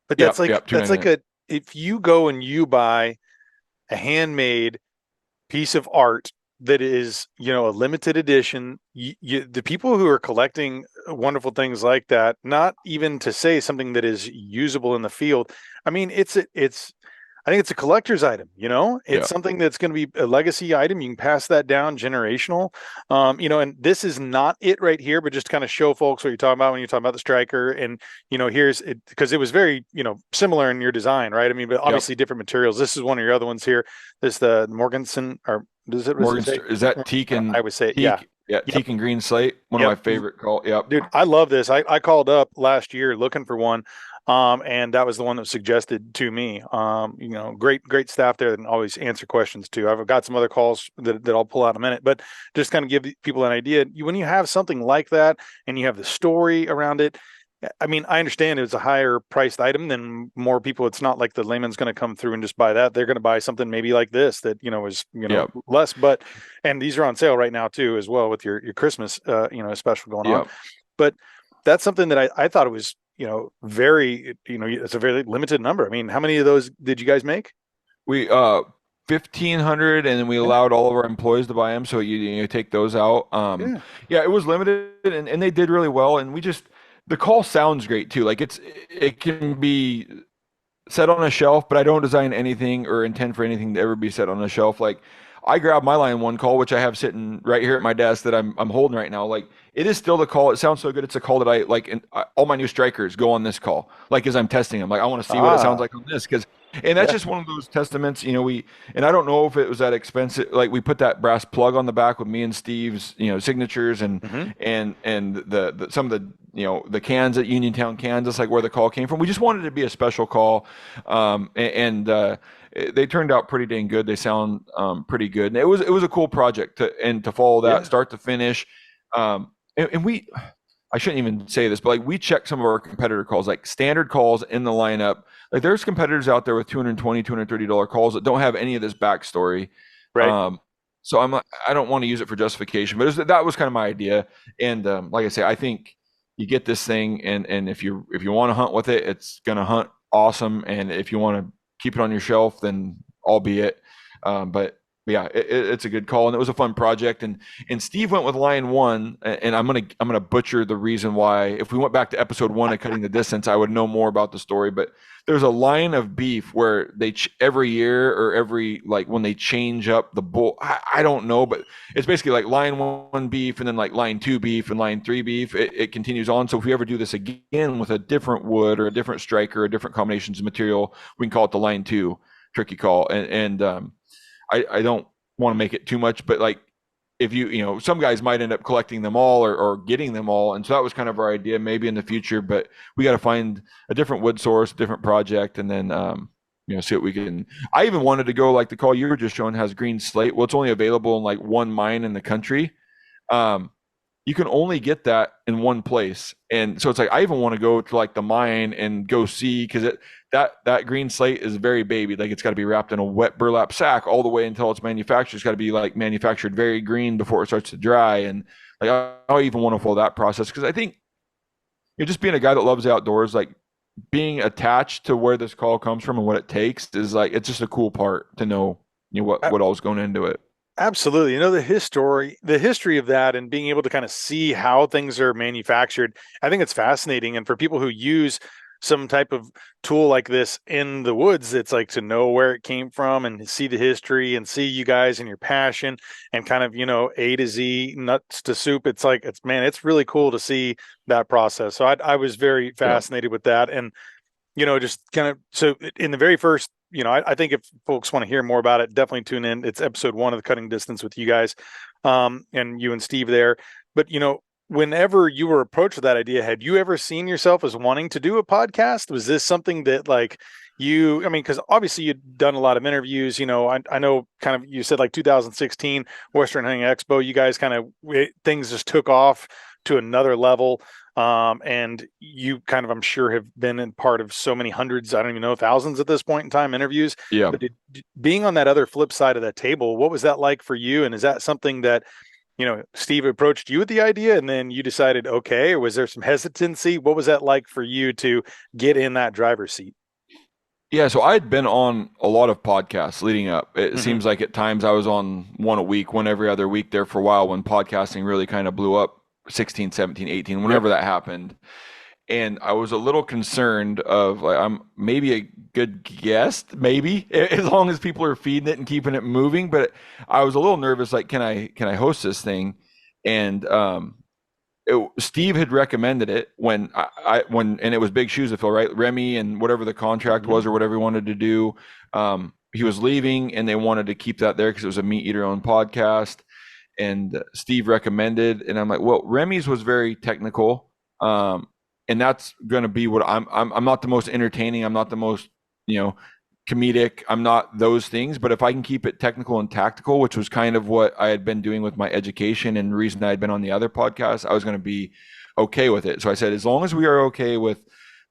But Yeah, that's like, yeah, that's like 299. if you go and you buy a handmade piece of art that is, a limited edition. The people who are collecting wonderful things like that, not even to say something that is usable in the field. I mean, I think it's a collector's item, it's Yeah. something that's going to be a legacy item. You can pass that down generational. And this is not it right here, but just kind of show folks what you're talking about when you're talking about the striker. And, here's it, because it was very, similar in your design, right? I mean, but Yep. obviously different materials. This is one of your other ones here. This, the Morganson, or does it say? Is that teak and I would say, yeah. teak? Yeah, Yep. teak and green slate. One of my Yep. favorite call. Yep. Dude, I love this. I called up last year looking for one. And that was the one that was suggested to me. Great staff there that always answer questions too. I've got some other calls that I'll pull out in a minute, but just kind of give people an idea. When you have something like that and you have the story around it, I mean, I understand it's a higher priced item than more people. It's not like the layman's going to come through and just buy that. They're going to buy something maybe like this that, is, Yep. less, and these are on sale right now too, as well with your Christmas, special going on. Yep. But that's something that I thought it was, very, it's a very limited number. I mean, how many of those did you guys make? We 1,500, and then we Yeah. allowed all of our employees to buy them. So you take those out. Yeah. Yeah, it was limited, and they did really well. And the call sounds great too. Like it can be set on a shelf, but I don't design anything or intend for anything to ever be set on a shelf. Like I grabbed my line one call, which I have sitting right here at my desk that I'm holding right now. Like it is still the call. It sounds so good. It's a call that I like. And all my new strikers go on this call. Like as I'm testing them, like I want to see what it sounds like on this and that's Yeah. just one of those testaments. And I don't know if it was that expensive. Like we put that brass plug on the back with me and Steve's signatures and Mm-hmm. and the some of the the cans at Uniontown, Kansas, like where the call came from. We just wanted it to be a special call, they turned out pretty dang good. They sound pretty good, and it was a cool project to follow that Yeah. start to finish. And we, I shouldn't even say this, but like we checked some of our competitor calls, like standard calls in the lineup. Like there's competitors out there with $220, $230 calls that don't have any of this backstory. Right. So I don't want to use it for justification, but that was kind of my idea. And like I say, I think you get this thing, and if you want to hunt with it, it's gonna hunt awesome. And if you want to keep it on your shelf, then albeit. But yeah, it's a good call, and it was a fun project. And Steve went with line one, and I'm gonna butcher the reason why. If we went back to episode one of Cutting the Distance, I would know more about the story. But there's a line of beef where they every year or every like when they change up the bull. I don't know, but it's basically like line one beef, and then like line two beef and line three beef. It continues on. So if we ever do this again with a different wood or a different striker or different combinations of material, we can call it the line two tricky call. And I don't want to make it too much, but like if some guys might end up collecting them all or getting them all. And so that was kind of our idea, maybe in the future, but we got to find a different wood source, a different project, and then, see what we can. I even wanted to go like the call you were just showing has green slate. Well, it's only available in like one mine in the country. You can only get that in one place. And so it's like, I even want to go to like the mine and go see, because that green slate is very baby. Like it's got to be wrapped in a wet burlap sack all the way until it's manufactured. It's got to be like manufactured very green before it starts to dry. And like, I even want to follow that process, because I think just being a guy that loves the outdoors, like being attached to where this call comes from and what it takes is like, it's just a cool part to know, what all's going into it. Absolutely. The history of that and being able to kind of see how things are manufactured, I think it's fascinating. And for people who use some type of tool like this in the woods, it's like to know where it came from and see the history and see you guys and your passion and kind of, A to Z, nuts to soup. It's like, it's really cool to see that process. So I was very Yeah. fascinated with that. And just kind of, so in the very first, I think if folks want to hear more about it, definitely tune in. It's episode 1 of the Cutting Distance with you guys, and you and Steve there. But whenever you were approached with that idea, had you ever seen yourself as wanting to do a podcast? Was this something that like I mean, because obviously you'd done a lot of interviews, I know kind of, you said like 2016 Western Hunting Expo, you guys kind of, things just took off to another level. And you kind of, I'm sure, have been in part of so many hundreds, I don't even know, thousands at this point in time, interviews. Yeah. But being on that other flip side of that table, what was that like for you? And is that something that, Steve approached you with the idea and then you decided, okay, or was there some hesitancy? What was that like for you to get in that driver's seat? Yeah, so I had been on a lot of podcasts leading up. It Hmm. seems like at times I was on one a week, one every other week there for a while when podcasting really kind of blew up 16, 17, 18, Yep. whenever that happened. And I was a little concerned of like I'm maybe a good guest, maybe as long as people are feeding it and keeping it moving. But I was a little nervous, like can I host this thing? And Steve had recommended it when and it was big shoes to fill, right? Remy and whatever the contract Hmm. was or whatever he wanted to do. He was leaving, and they wanted to keep that there because it was a MeatEater owned podcast. And Steve recommended, and I'm like, well, Remy's was very technical, and that's going to be what I'm not the most entertaining. I'm not the most you know comedic. I'm not those things, but if I can keep it technical and tactical, which was kind of what I had been doing with my education and the reason I had been on the other podcast, I was going to be okay with it. So I said, as long as we are okay with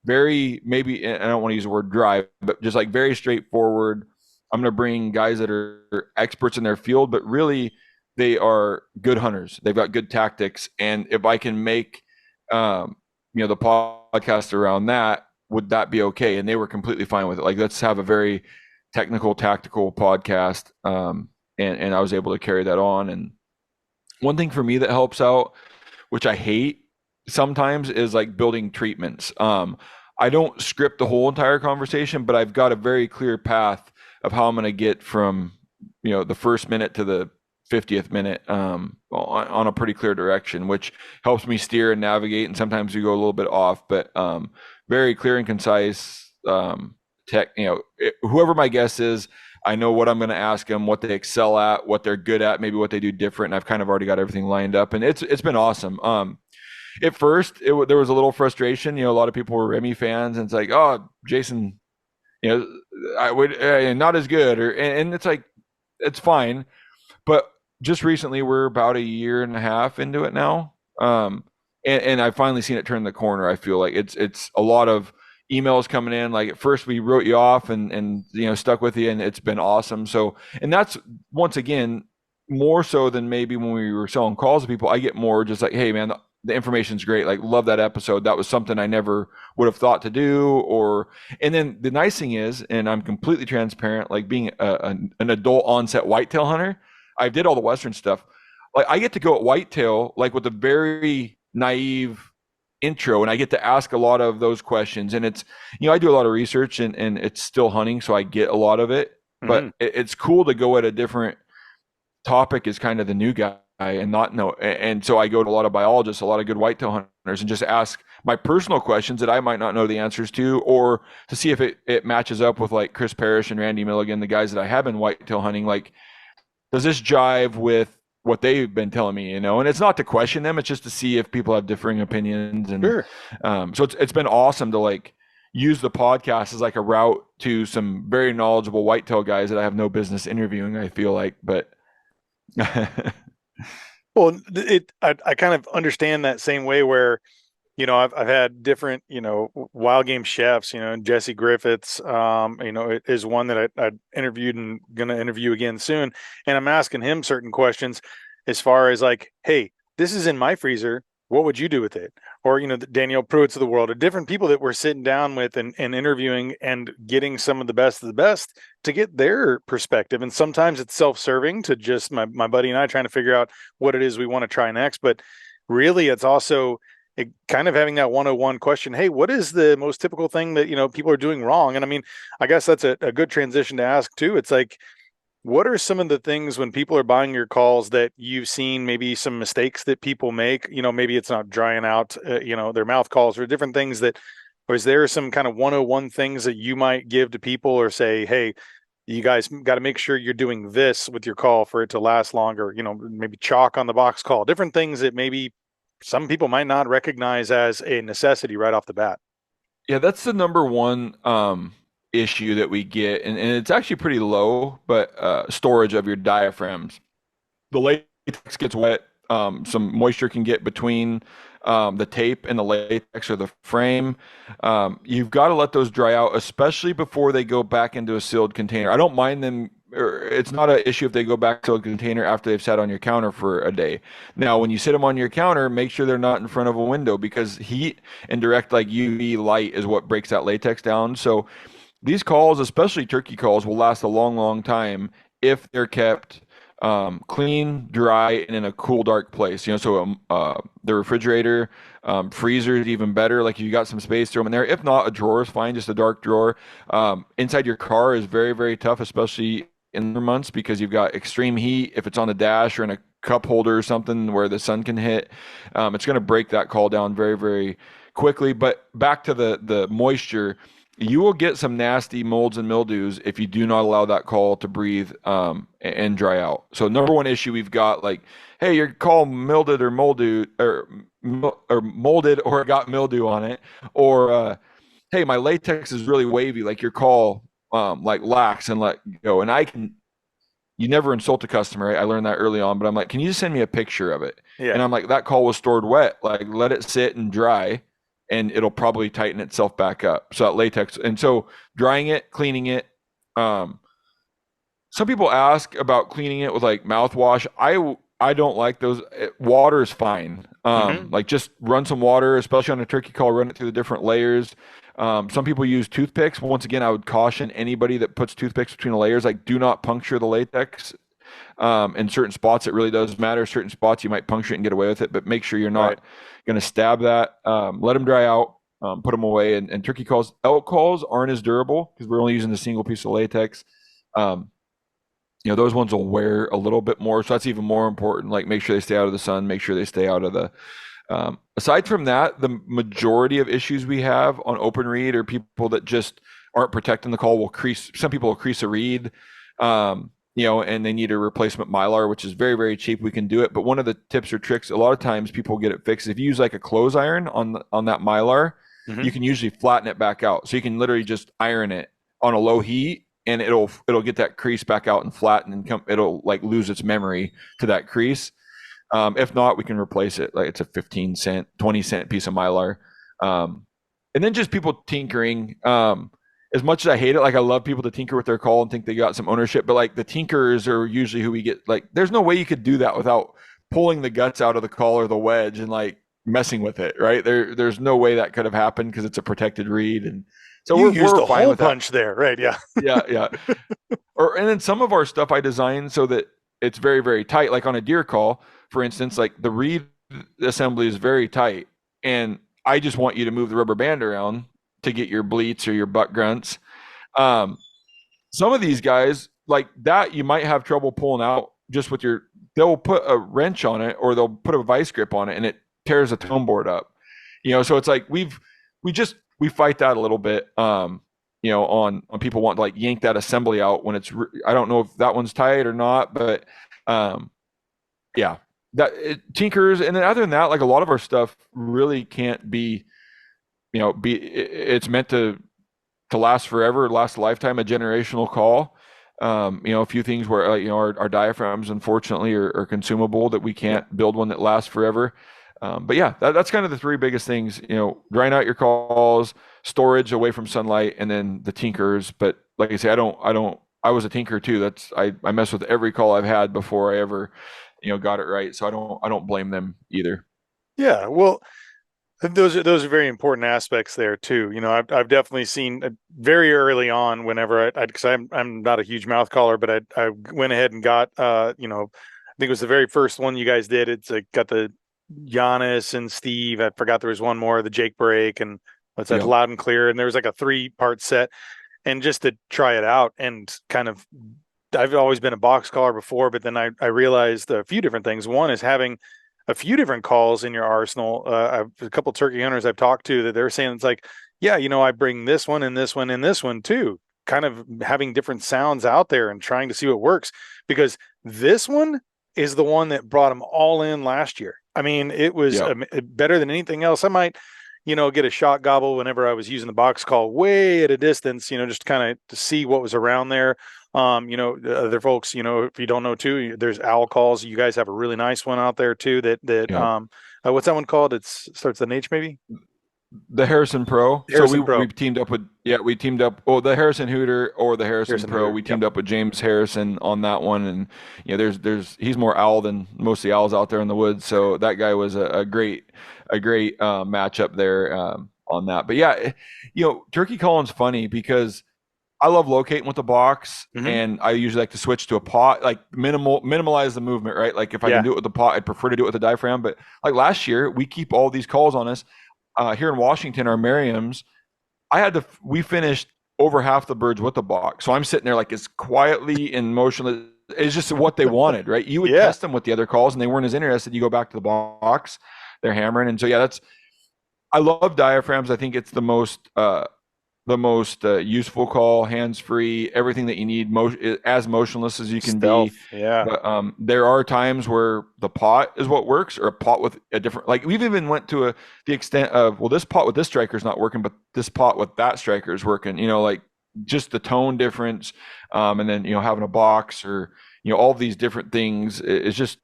very, maybe, and I don't want to use the word dry, but just like very straightforward. I'm going to bring guys that are experts in their field, but really they are good hunters. They've got good tactics. And if I can make, the podcast around that, would that be okay? And they were completely fine with it. Like, let's have a very technical, tactical podcast. And I was able to carry that on. And one thing for me that helps out, which I hate sometimes, is like building treatments. I don't script the whole entire conversation, but I've got a very clear path of how I'm going to get from, the first minute to the 50th minute on a pretty clear direction, which helps me steer and navigate. And sometimes we go a little bit off, but very clear and concise. Whoever my guest is, I know what I'm going to ask them, what they excel at, what they're good at, maybe what they do different. And I've kind of already got everything lined up, and it's been awesome. At first, there was a little frustration. A lot of people were Remy fans, and it's like, oh, Jason, I would not as good, and it's like it's fine. But just recently, we're about a year and a half into it now, and I've finally seen it turn the corner. I feel like it's a lot of emails coming in. Like at first, we wrote you off and stuck with you, and it's been awesome. So, and that's once again more so than maybe when we were selling calls to people. I get more just like, hey man, the information's great. Like, love that episode. That was something I never would have thought to do. And then the nice thing is, and I'm completely transparent, like being an adult onset whitetail hunter, I did all the Western stuff. Like, I get to go at whitetail, like with a very naive intro, and I get to ask a lot of those questions. And it's, I do a lot of research, and it's still hunting, so I get a lot of it. Hmm. But it's cool to go at a different topic as kind of the new guy and not know. And so I go to a lot of biologists, a lot of good whitetail hunters, and just ask my personal questions that I might not know the answers to, or to see if it matches up with like Chris Parrish and Randy Milligan, the guys that I have been whitetail hunting. Like, does this jive with what they've been telling me? And it's not to question them; it's just to see if people have differing opinions. And Sure. so it's been awesome to like use the podcast as like a route to some very knowledgeable whitetail guys that I have no business interviewing. I feel like, but Well, I kind of understand that same way where, I've had different, wild game chefs, Jesse Griffiths, is one that I interviewed and going to interview again soon. And I'm asking him certain questions as far as like, hey, this is in my freezer. What would you do with it? Or, the Danielle Pruitts of the world, or different people that we're sitting down with and interviewing and getting some of the best to get their perspective. And sometimes it's self-serving to just my buddy and I trying to figure out what it is we want to try next. But really, it's also kind of having that 101 question. Hey, what is the most typical thing that, people are doing wrong? And I mean, I guess that's a good transition to ask too. It's like, what are some of the things when people are buying your calls that you've seen, maybe some mistakes that people make? Maybe it's not drying out, their mouth calls, or different things or is there some kind of 101 things that you might give to people, or say, hey, you guys got to make sure you're doing this with your call for it to last longer, maybe chalk on the box call, different things that maybe some people might not recognize as a necessity right off the bat. yeah, that's the number one issue that we get, and it's actually pretty low, but storage of your diaphragms. The latex gets wet. Some moisture can get between the tape and the latex or the frame. You've got to let those dry out, especially before they go back into a sealed container. I don't mind them, or it's not an issue if they go back to a container after they've sat on your counter for a day. Now, when you sit them on your counter, make sure they're not in front of a window, because heat and direct like UV light is what breaks that latex down. So these calls, especially turkey calls, will last a long, long time if they're kept clean, dry, and in a cool, dark place. The refrigerator, freezer is even better. Like if you got some space, throw them in there. If not, a drawer is fine, just a dark drawer. Inside your car is very, very tough, especially in the months because you've got extreme heat. If it's on the dash or in a cup holder or something where the sun can hit, it's going to break that call down very, very quickly. But back to the moisture, you will get some nasty molds and mildews if you do not allow that call to breathe and dry out. So number one issue we've got, like, hey, your call mildewed or molded or molded or got mildew on it, or hey, my latex is really wavy, like your call like lax and let go. And you never insult a customer, right? I learned that early on, but I'm like, can you just send me a picture of it? Yeah. And I'm like, that call was stored wet. Like, let it sit and dry, and it'll probably tighten itself back up. So that latex, and so drying it, cleaning it. Some people ask about cleaning it with like mouthwash. I don't like those. Water is fine. Hmm. Like just run some water, especially on a turkey call. Run it through the different layers. Some people use toothpicks. Once again, I would caution anybody that puts toothpicks between the layers. Like, do not puncture the latex. In certain spots, it really does matter. Certain spots, you might puncture it and get away with it, but make sure you're Right. not going to stab that. Let them dry out. Put them away. And turkey calls, elk calls aren't as durable because we're only using a single piece of latex. Um, those ones will wear a little bit more, so that's even more important. Like, make sure they stay out of the sun, make sure they stay out of the aside from that, the majority of issues we have on open read are people that just aren't protecting the call. Will crease. Some people will crease a reed, and they need a replacement mylar, which is very, very cheap. We can do it, but one of the tips or tricks, a lot of times people get it fixed. If you use like a clothes iron on that mylar, Hmm. you can usually flatten it back out. So you can literally just iron it on a low heat, and it'll get that crease back out and flatten, and it'll like lose its memory to that crease. If not, we can replace it. Like it's a 15 cent, 20 cent piece of mylar. And then just people tinkering. As much as I hate it, like I love people to tinker with their call and think they got some ownership, but like the tinkers are usually who we get. Like, there's no way you could do that without pulling the guts out of the call or the wedge and like messing with it, right? There's no way that could have happened because it's a protected reed, and so You used we're a fine hole with that. punch there, right? Yeah. Yeah, yeah. And then some of our stuff I designed so that it's very, very tight. Like on a deer call, for instance, like the reed assembly is very tight, and I just want you to move the rubber band around to get your bleats or your buck grunts. Um, some of these guys like that, you might have trouble pulling out just with your. They'll put a wrench on it or they'll put a vice grip on it, and it tears the tone board up. So it's like we fight that a little bit. On people want to like yank that assembly out when it's. I don't know if that one's tight or not, but um, yeah, tinkers. And then other than that, like a lot of our stuff really can't be, it's meant to last forever, last a lifetime, a generational call. A few things where our diaphragms unfortunately are consumable, that we Yeah. can't build one that lasts forever. But yeah, that's kind of the three biggest things. Drying out your calls, storage away from sunlight, and then the tinkers. But like I say, I was a tinker too. I mess with every call I've had before I ever got it right. So I don't blame them either. Yeah. Well, those are very important aspects there too. I've definitely seen very early on whenever because I'm not a huge mouth caller, but I went ahead and got I think it was the very first one you guys did. It's got the Giannis and Steve. I forgot there was one more, the Jake Break, and what's that, Yeah. Loud and Clear, and there was like a 3-part set, and just to try it out and kind of. I've always been a box caller before, but then I realized a few different things. One is having a few different calls in your arsenal. A couple of turkey hunters I've talked to that they're saying it's like, yeah, I bring this one and this one and this one too. Kind of having different sounds out there and trying to see what works, because this one is the one that brought them all in last year. I mean, it was Yeah. better than anything else. I might, get a shot gobble whenever I was using the box call way at a distance, just kind of to see what was around there. Other folks, if you don't know too, there's owl calls. You guys have a really nice one out there too. Yeah. What's that one called? It starts with an H, maybe. The Harrison Pro. So we Harrison Pro. we teamed up with we teamed up. Oh, the Harrison Hooter or the Harrison Harrison Pro. Hooter. We Yep. teamed up with James Harrison on that one, and there's he's more owl than most of the owls out there in the woods. So that guy was a great matchup there on that. But yeah, turkey calling's funny because I love locating with the box, Hmm. and I usually like to switch to a pot, like minimalize the movement, right? Like if I can Yeah. do it with the pot, I'd prefer to do it with the diaphragm. But like last year, we keep all these calls on us. Here in Washington, our Merriams, we finished over half the birds with the box. So I'm sitting there like as quietly and motionless. It's just what they wanted, right? You would Yeah. test them with the other calls and they weren't as interested. You go back to the box, they're hammering. And so, yeah, I love diaphragms. I think it's the most useful call, hands free, everything that you need, as motionless as you can be. Stealth. Yeah. But there are times where the pot is what works, or a pot with a different. Like we've even went to the extent of, well, this pot with this striker is not working, but this pot with that striker is working. Like just the tone difference, and then having a box or all these different things. It's just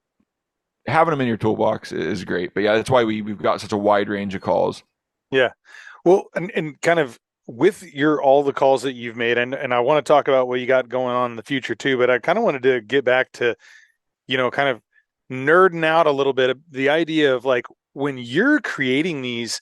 having them in your toolbox is great. But yeah, that's why we've got such a wide range of calls. Yeah. Well, and kind of with all the calls that you've made, and I want to talk about what you got going on in the future too, but I kind of wanted to get back to, kind of nerding out a little bit of the idea of like when you're creating these,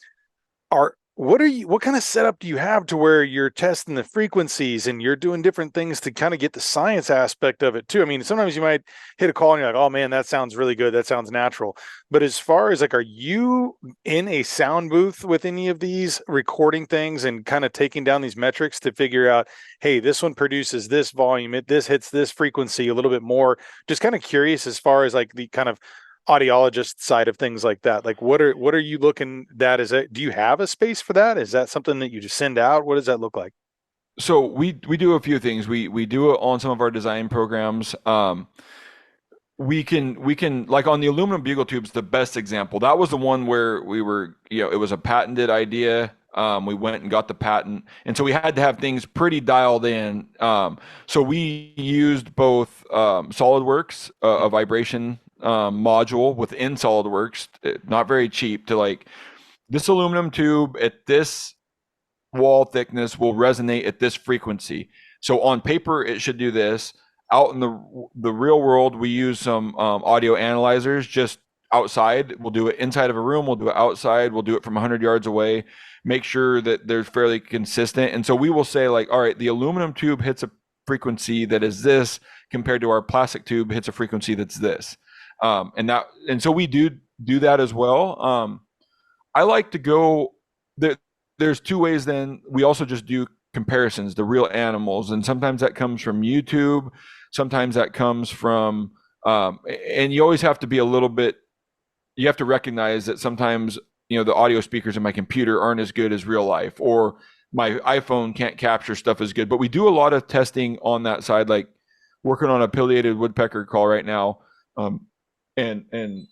what kind of setup do you have to where you're testing the frequencies and you're doing different things to kind of get the science aspect of it too? I mean, sometimes you might hit a call and you're like, oh man, that sounds really good. That sounds natural. But as far as like, are you in a sound booth with any of these recording things and kind of taking down these metrics to figure out, hey, this one produces this volume, this hits this frequency a little bit more? Just kind of curious as far as like the kind of audiologist side of things like that. Like what are you looking that is it? Do you have a space for that? Is that something that you just send out? What does that look like? So we do a few things. We do it on some of our design programs. We can like on the aluminum bugle tubes, the best example. That was the one where we were, it was a patented idea. We went and got the patent, and so we had to have things pretty dialed in. So we used both SolidWorks, a vibration module within SolidWorks, not very cheap, to like this aluminum tube at this wall thickness will resonate at this frequency. So on paper, it should do this. Out in the real world, we use some audio analyzers just outside. We'll do it inside of a room. We'll do it outside. We'll do it from 100 yards away. Make sure that they're fairly consistent. And so we will say like, all right, the aluminum tube hits a frequency that is this compared to our plastic tube hits a frequency that's this. And so we do that as well. I like to go there. There's two ways. Then we also just do comparisons, the real animals, and sometimes that comes from YouTube. Sometimes that comes from, and you always have to be a little bit. You have to recognize that sometimes the audio speakers in my computer aren't as good as real life, or my iPhone can't capture stuff as good. But we do a lot of testing on that side, like working on a pileated woodpecker call right now, and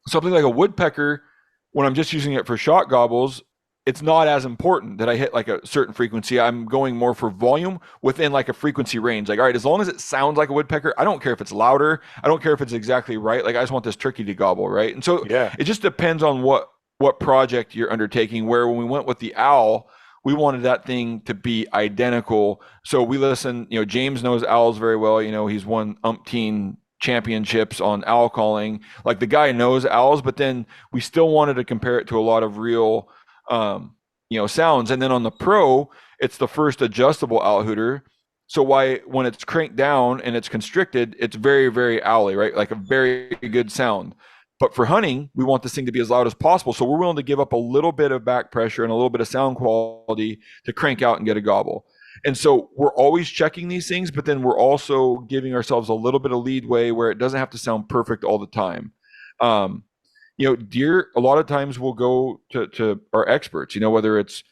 something like a woodpecker, when I'm just using it for shot gobbles, it's not as important that I hit like a certain frequency. I'm going more for volume within like a frequency range. Like, all right, as long as it sounds like a woodpecker, I don't care if it's louder. I don't care if it's exactly right. Like, I just want this turkey to gobble, right? And so Yeah. it just depends on what project you're undertaking. Where when we went with the owl, we wanted that thing to be identical. So we listen. James knows owls very well. He's won umpteen championships on owl calling. Like the guy knows owls, but then we still wanted to compare it to a lot of real sounds. And then on the Pro, it's the first adjustable owl hooter. So when it's cranked down and it's constricted, it's very, very owly, right? Like a very good sound. But for hunting, we want this thing to be as loud as possible. So we're willing to give up a little bit of back pressure and a little bit of sound quality to crank out and get a gobble. And so we're always checking these things, but then we're also giving ourselves a little bit of leadway where it doesn't have to sound perfect all the time. Deer, a lot of times we'll go to our experts, whether it's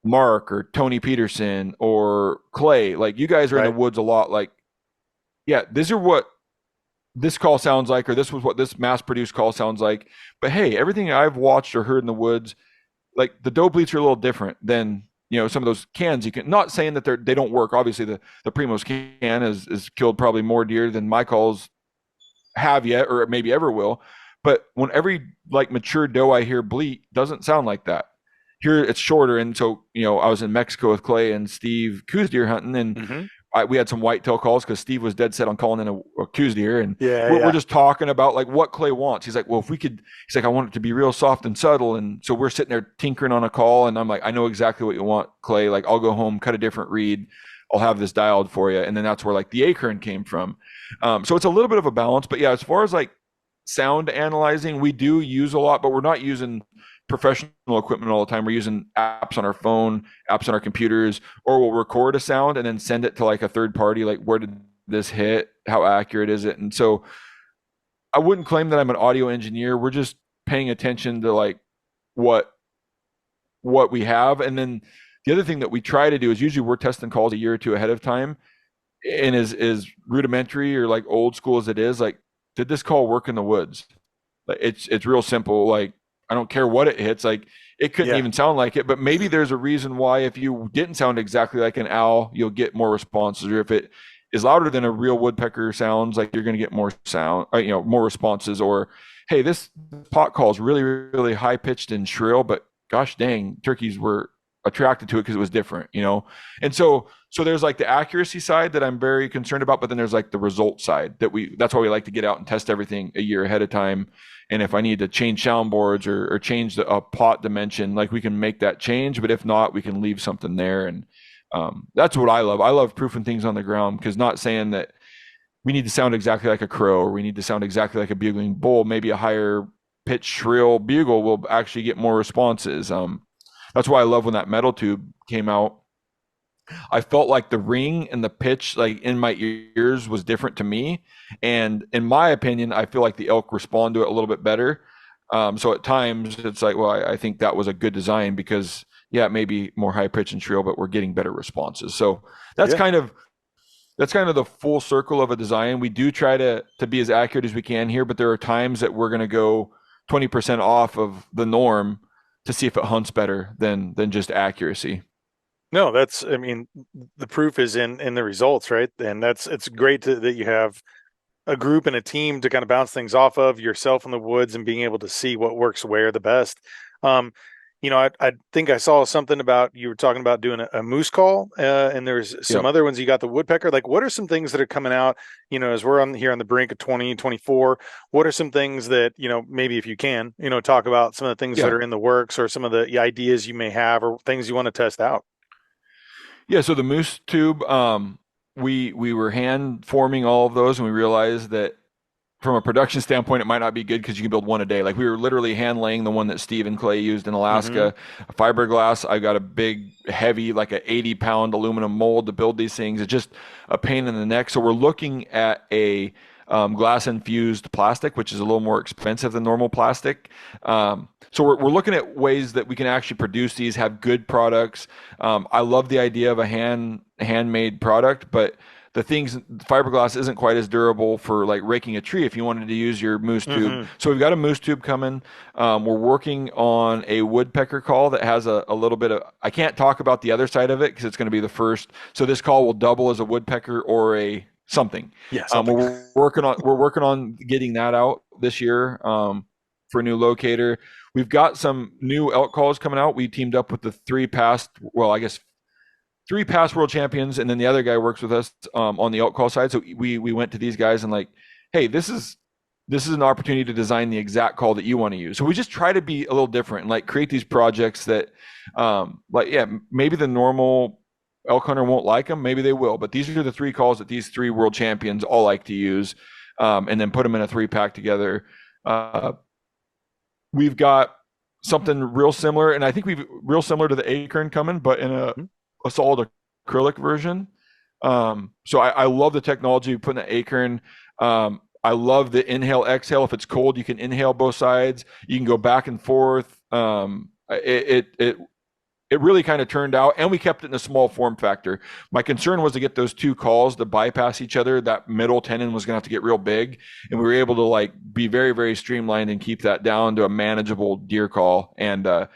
Mark or Tony Peterson or Clay. Like you guys are in the Right. woods a lot. Like, yeah, these are what this call sounds like, or this was what this mass produced call sounds like. But hey, everything I've watched or heard in the woods, like the doe bleats are a little different than some of those cans. You can, not saying that they don't work. Obviously, the Primos can is killed probably more deer than my calls have yet, or maybe ever will. But when every like mature doe I hear bleat doesn't sound like that. Here it's shorter, and so I was in Mexico with Clay and Steve Coos deer hunting, and Hmm. we had some whitetail calls because Steve was dead set on calling in a coos deer, and Yeah, we're yeah, just talking about like what Clay wants. He's like, well, if we could, he's like, I want it to be real soft and subtle, and so we're sitting there tinkering on a call, and I'm like, I know exactly what you want, Clay. Like, I'll go home, cut a different reed, I'll have this dialed for you, and then that's where like the acorn came from. So it's a little bit of a balance, but yeah, as far as like sound analyzing, we do use a lot, but we're not using professional equipment all the time. We're using apps on our phone, apps on our computers, or we'll record a sound and then send it to like a third party, like where did this hit, how accurate is it? And so I wouldn't claim that I'm an audio engineer. We're just paying attention to like what we have. And then the other thing that we try to do is usually we're testing calls a year or two ahead of time, and is rudimentary or like old school as it is, like, did this call work in the woods? Like, it's real simple. Like, I don't care what it hits. Like, it couldn't yeah, even sound like it, but maybe there's a reason why if you didn't sound exactly like an owl, you'll get more responses. Or if it is louder than a real woodpecker sounds, like you're going to get more sound, more responses. Or, hey, this pot call is really, really high pitched and shrill, but gosh dang, turkeys were attracted to it because it was different. And so there's like the accuracy side that I'm very concerned about, but then there's like the result side that's why we like to get out and test everything a year ahead of time. And if I need to change soundboards or change a pot dimension, like we can make that change. But if not, we can leave something there. And that's what I love. I love proofing things on the ground, because not saying that we need to sound exactly like a crow or we need to sound exactly like a bugling bull. Maybe a higher pitch shrill bugle will actually get more responses. That's why I love when that metal tube came out. I felt like the ring and the pitch, like in my ears, was different to me. And in my opinion, I feel like the elk respond to it a little bit better. So at times it's like, well, I think that was a good design because, yeah, it may be more high pitch and shrill, but we're getting better responses. So that's yeah. kind of the full circle of a design. We do try to be as accurate as we can here, but there are times that we're going to go 20% off of the norm to see if it hunts better than just accuracy. No, I mean, the proof is in the results, right? And it's great that you have a group and a team to kind of bounce things off of, yourself in the woods and being able to see what works where the best. Um, I think I saw something about you were talking about doing a moose call, and there's some Yep. other ones. You got the woodpecker. Like, what are some things that are coming out? As we're on here on the brink of 2024, what are some things that maybe if you can, talk about some of the things that Yeah. are in the works or some of the ideas you may have or things you want to test out? Yeah, so the moose tube, we were hand forming all of those, and we realized that from a production standpoint, it might not be good because you can build one a day. Like, we were literally hand laying the one that Steve and Clay used in Mm-hmm. Alaska, a fiberglass. I got a big, heavy, like a 80-pound aluminum mold to build these things. It's just a pain in the neck. So we're looking at a glass infused plastic, which is a little more expensive than normal plastic. So we're looking at ways that we can actually produce these, have good products. I love the idea of a handmade product, but fiberglass isn't quite as durable for like raking a tree if you wanted to use your moose tube. Mm-hmm. So we've got a moose tube coming. We're working on a woodpecker call that has a little bit of, I can't talk about the other side of it because it's going to be the first. So this call will double as a woodpecker or a something. Yeah, something. We're working on getting that out this year for a new locator. We've got some new elk calls coming out. We teamed up with the I guess three past world champions, and then the other guy works with us on the elk call side. So we went to these guys and like, hey, this is an opportunity to design the exact call that you want to use. So we just try to be a little different and like create these projects that, maybe the normal elk hunter won't like them, maybe they will, but these are the three calls that these three world champions all like to use, and then put them in a 3-pack together. We've got something real similar, and I think we've real similar to the acorn coming, but in a solid acrylic version. So I love the technology putting the acorn. I love the inhale exhale. If it's cold, you can inhale both sides. You can go back and forth. It really kind of turned out, and we kept it in a small form factor. My concern was to get those two calls to bypass each other. That middle tenon was going to have to get real big, and we were able to like be very, very streamlined and keep that down to a manageable deer call. And a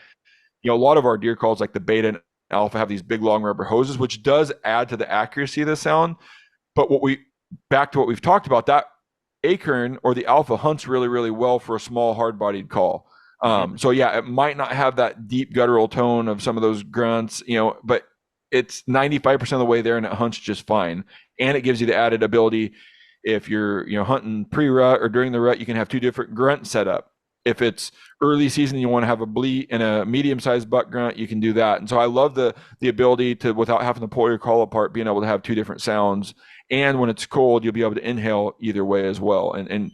lot of our deer calls, like the beta and alpha, have these big long rubber hoses, which does add to the accuracy of the sound. But back to what we've talked about, that acorn or the alpha hunts really, really well for a small hard-bodied call. Mm-hmm. So yeah, it might not have that deep guttural tone of some of those grunts, but it's 95% of the way there, and it hunts just fine. And it gives you the added ability, if you're hunting pre-rut or during the rut, you can have two different grunts set up. If it's early season, you want to have a bleat and a medium-sized buck grunt, you can do that. And so I love the ability to, without having to pull your call apart, being able to have two different sounds. And when it's cold, you'll be able to inhale either way as well. And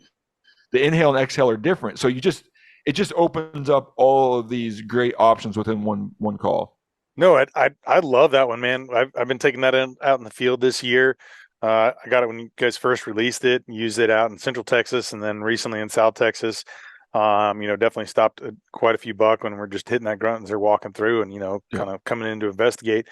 the inhale and exhale are different. So it just opens up all of these great options within one call. No, I love that one, man. I've been taking that out in the field this year. I got it when you guys first released it, used it out in Central Texas, and then recently in South Texas. Definitely stopped quite a few buck when we're just hitting that grunt as they're walking through, and kind of coming in to investigate.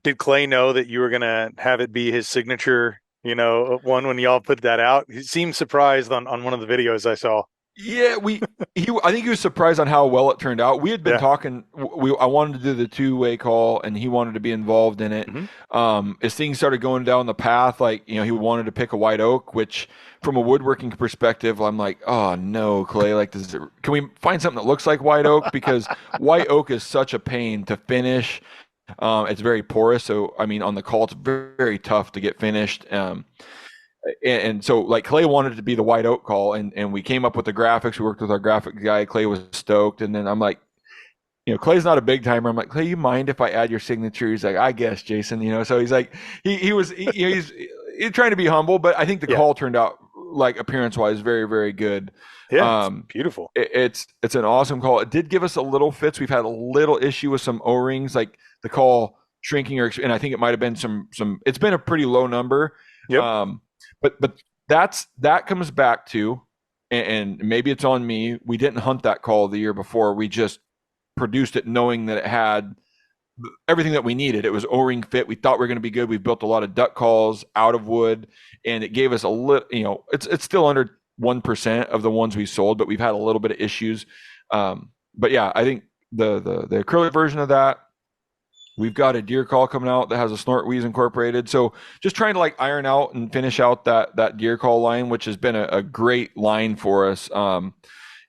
Did Clay know that you were gonna have it be his signature? One when y'all put that out. He seemed surprised on one of the videos I saw. Yeah, I think he was surprised on how well it turned out. We had been Yeah. talking. I wanted to do the two-way call, and he wanted to be involved in it. As things started going down the path, like he wanted to pick a white oak, which from a woodworking perspective, I'm like, oh no, Clay, like, can we find something that looks like white oak? Because white oak is such a pain to finish. It's very porous, so I mean, on the call, it's very, very tough to get finished. And so like Clay wanted to be the white oak call, and we came up with the graphics. We worked with our graphic guy. Clay was stoked. And then I'm like, Clay's not a big timer. I'm like, Clay, you mind if I add your signature? He's like, I guess, Jason, so he's like, he's trying to be humble, but I think the call turned out, like, appearance wise, very, very good. Yeah, it's beautiful. It's an awesome call. It did give us a little fits. We've had a little issue with some O-rings, like the call shrinking, and I think it might've been some, it's been a pretty low number. Yep. But that comes back to, and maybe it's on me, we didn't hunt that call the year before. We just produced it knowing that it had everything that we needed. It was O-ring fit. We thought we were going to be good. We built a lot of duck calls out of wood, and it gave us a little, it's still under 1% of the ones we sold, but we've had a little bit of issues. But yeah, I think the acrylic version of that, we've got a deer call coming out that has a snort wheeze incorporated. So just trying to, like, iron out and finish out that deer call line, which has been a great line for us.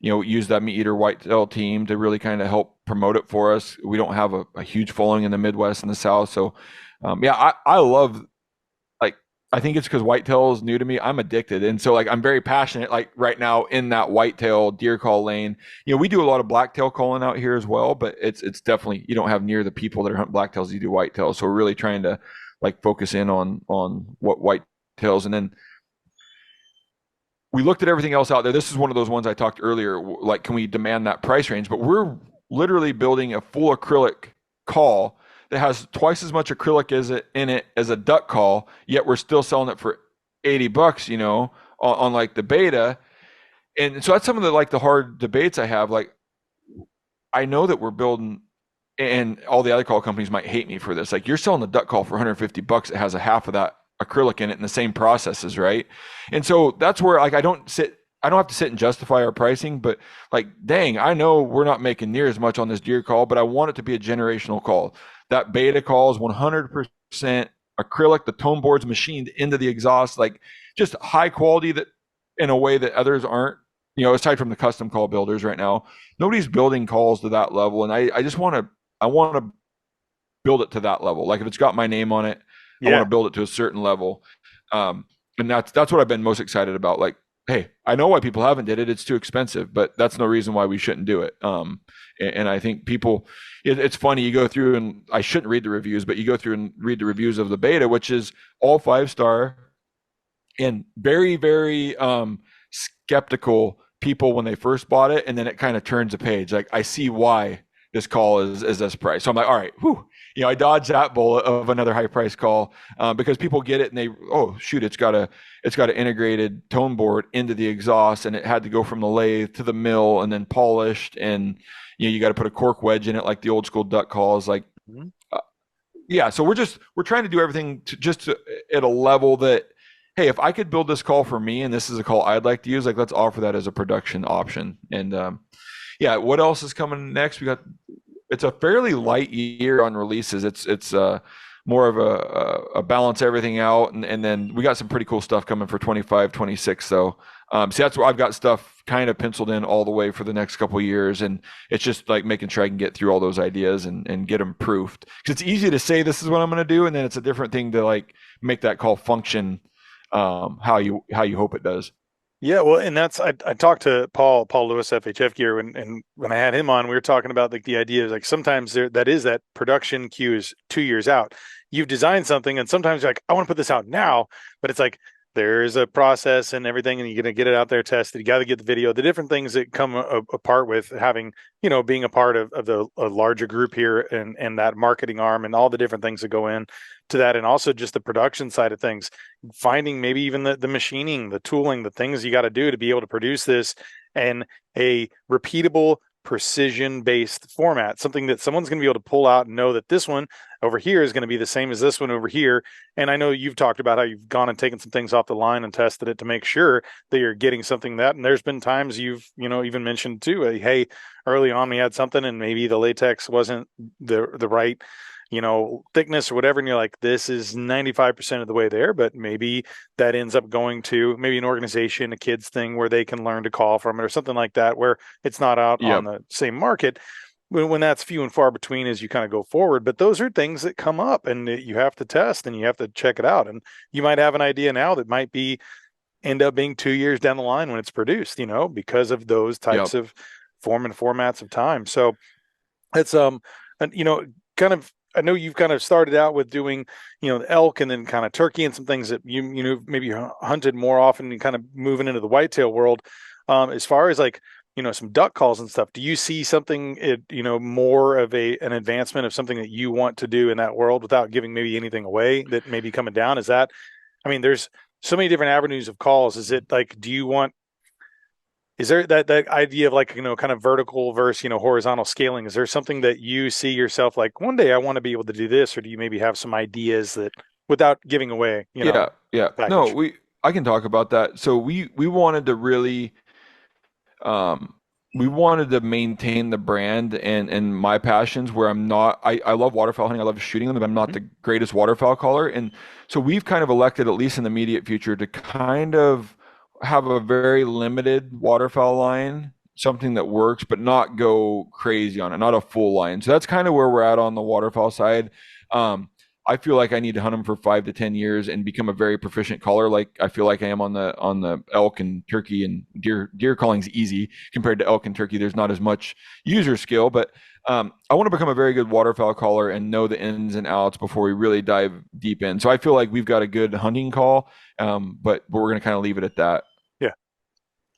Use that MeatEater whitetail team to really kind of help promote it for us. We don't have a huge following in the Midwest and the South. So I love, like, I think it's because whitetail is new to me. I'm addicted. And so, like, I'm very passionate, like, right now in that whitetail deer call lane. We do a lot of blacktail calling out here as well, but it's definitely, you don't have near the people that are hunting blacktails as you do whitetails. So we're really trying to, like, focus in on what whitetails. And then we looked at everything else out there. This is one of those ones I talked earlier, like, can we demand that price range? But we're literally building a full acrylic call that has twice as much acrylic in it as a duck call, yet we're still selling it for $80, on like the beta. And so that's some of the, like, the hard debates I have. Like, I know that we're building, and all the other call companies might hate me for this. Like, you're selling the duck call for $150. It has a half of that acrylic in it in the same processes, right? And so that's where, like, I don't have to sit and justify our pricing, but, like, dang, I know we're not making near as much on this deer call, but I want it to be a generational call. That beta call is 100% acrylic. The tone board's machined into the exhaust, like, just high quality, that in a way that others aren't, aside from the custom call builders right now. Nobody's building calls to that level. And I want to build it to that level. Like, if it's got my name on it, I want to build it to a certain level. And that's what I've been most excited about. Like, hey, I know why people haven't did it. It's too expensive, but that's no reason why we shouldn't do it. And I think people, it's funny, you go through, and I shouldn't read the reviews, but you go through and read the reviews of the beta, which is all 5-star, and very, very skeptical people when they first bought it. And then it kind of turns a page. Like, I see why this call is this price. So I'm like, all right, whew. I dodged that bullet of another high price call, because people get it and they, oh shoot, it's got an integrated tone board into the exhaust, and it had to go from the lathe to the mill and then polished, and you got to put a cork wedge in it, like the old school duck calls. Like, so we're trying to do everything at a level that, hey, if I could build this call for me, and this is a call I'd like to use, like, let's offer that as a production option. And what else is coming next? It's a fairly light year on releases. It's more of a balance everything out, and then we got some pretty cool stuff coming for 25, 26. So So that's where I've got stuff kind of penciled in all the way for the next couple of years, and it's just like making sure I can get through all those ideas and get them proofed. Because it's easy to say this is what I'm going to do, and then it's a different thing to like make that call function how you hope it does. Yeah, well, and that's I talked to Paul Lewis FHF Gear, and when I had him on, we were talking about like the idea of like sometimes that production queue is 2 years out. You've designed something, and sometimes you're like, I want to put this out now, but it's like there's a process and everything, and you're gonna get it out there tested. You got to get the video, the different things that come apart with having being a part of the a larger group here and that marketing arm and all the different things that go in to that, and also just the production side of things, finding maybe even the machining, the tooling, the things you got to do to be able to produce this in a repeatable, precision based format, something that someone's going to be able to pull out and know that this one over here is going to be the same as this one over here. And I know you've talked about how you've gone and taken some things off the line and tested it to make sure that you're getting something that, and there's been times you've even mentioned too, hey, early on we had something and maybe the latex wasn't the right thickness or whatever, and you're like, this is 95% of the way there, but maybe that ends up going to maybe an organization, a kids thing where they can learn to call from it or something like that, where it's not out on Yep. the same market when that's few and far between as you kind of go forward. But those are things that come up and you have to test and you have to check it out. And you might have an idea now that might be end up being 2 years down the line when it's produced, because of those types Yep. of formats of time. So it's and, kind of, I know you've kind of started out with doing, the elk and then kind of turkey and some things that maybe hunted more often and kind of moving into the whitetail world. As far as like, some duck calls and stuff, do you see something, more of an advancement of something that you want to do in that world without giving maybe anything away that may be coming down? Is that, I mean, there's so many different avenues of calls. Is it like, is there that idea of like, kind of vertical versus, horizontal scaling? Is there something that you see yourself like one day I want to be able to do this, or do you maybe have some ideas that without giving away, Yeah. Yeah. No, package? I can talk about that. So we wanted to really um we wanted to maintain the brand and my passions where I love waterfowl hunting. I love shooting them, but I'm not Mhm. the greatest waterfowl caller. And so we've kind of elected, at least in the immediate future, to kind of have a very limited waterfowl line, something that works, but not go crazy on it, not a full line. So that's kind of where we're at on the waterfowl side. Um, I feel like I need to hunt them for 5 to 10 years and become a very proficient caller. Like I feel like I am on the elk and turkey and deer calling's easy compared to elk and turkey. There's not as much user skill, but I want to become a very good waterfowl caller and know the ins and outs before we really dive deep in. So I feel like we've got a good hunting call, but we're going to kind of leave it at that. Yeah.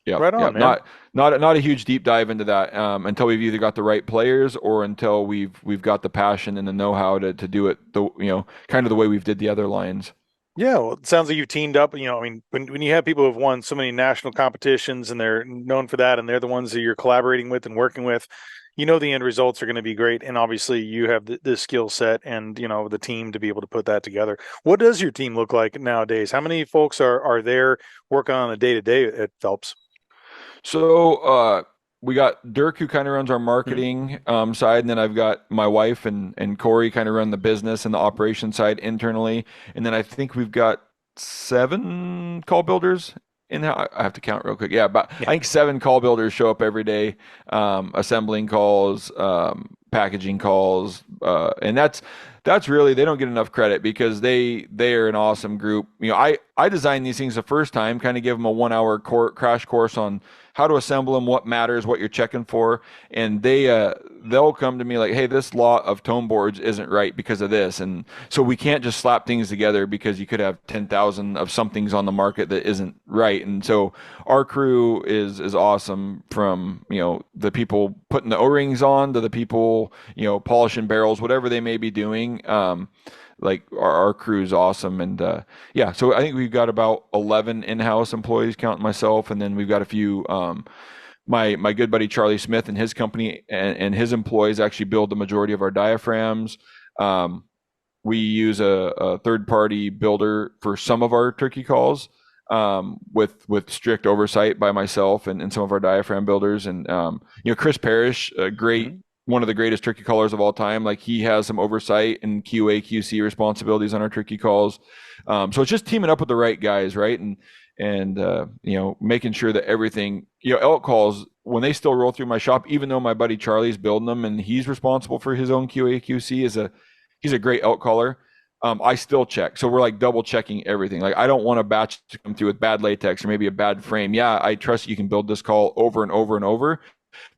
Yep, Right on, yep. man. Not a huge deep dive into that until we've either got the right players or until we've got the passion and the know-how to do it kind of the way we've did the other lines. Yeah, well, it sounds like you've teamed up. I mean, when you have people who've won so many national competitions and they're known for that, and they're the ones that you're collaborating with and working with, the end results are going to be great. And obviously, you have the skill set and the team to be able to put that together. What does your team look like nowadays? How many folks are there working on a day to day at Phelps? So we got Dirk who kind of runs our Mhm. marketing side, and then I've got my wife and Corey kind of run the business and the operation side internally, and then I think we've got 7 call builders in how I have to count real quick. Yeah, but Yeah. I think 7 call builders show up every day, assembling calls, packaging calls, and that's really they don't get enough credit because they are an awesome group. I designed these things the first time, kind of give them a 1 hour crash course on how to assemble them, what matters, what you're checking for, and they'll come to me like, hey, this lot of tone boards isn't right because of this, and so we can't just slap things together because you could have 10,000 of something's on the market that isn't right. And so our crew is awesome, from the people putting the O-rings on to the people polishing barrels, whatever they may be doing. Like our crew is awesome, and yeah, so I think we've got about 11 in-house employees, counting myself, and then we've got a few. My good buddy Charlie Smith and his company and his employees actually build the majority of our diaphragms. Um, we use a third party builder for some of our turkey calls, with strict oversight by myself and some of our diaphragm builders. And Chris Parrish, a great Mhm. one of the greatest turkey callers of all time. Like he has some oversight and QA QC responsibilities on our turkey calls. So it's just teaming up with the right guys, right? and making sure that everything, elk calls, when they still roll through my shop, even though my buddy Charlie's building them and he's responsible for his own QA/QC, he's a great elk caller. I still check. So we're like double checking everything. Like I don't want a batch to come through with bad latex or maybe a bad frame. Yeah, I trust you can build this call over and over and over,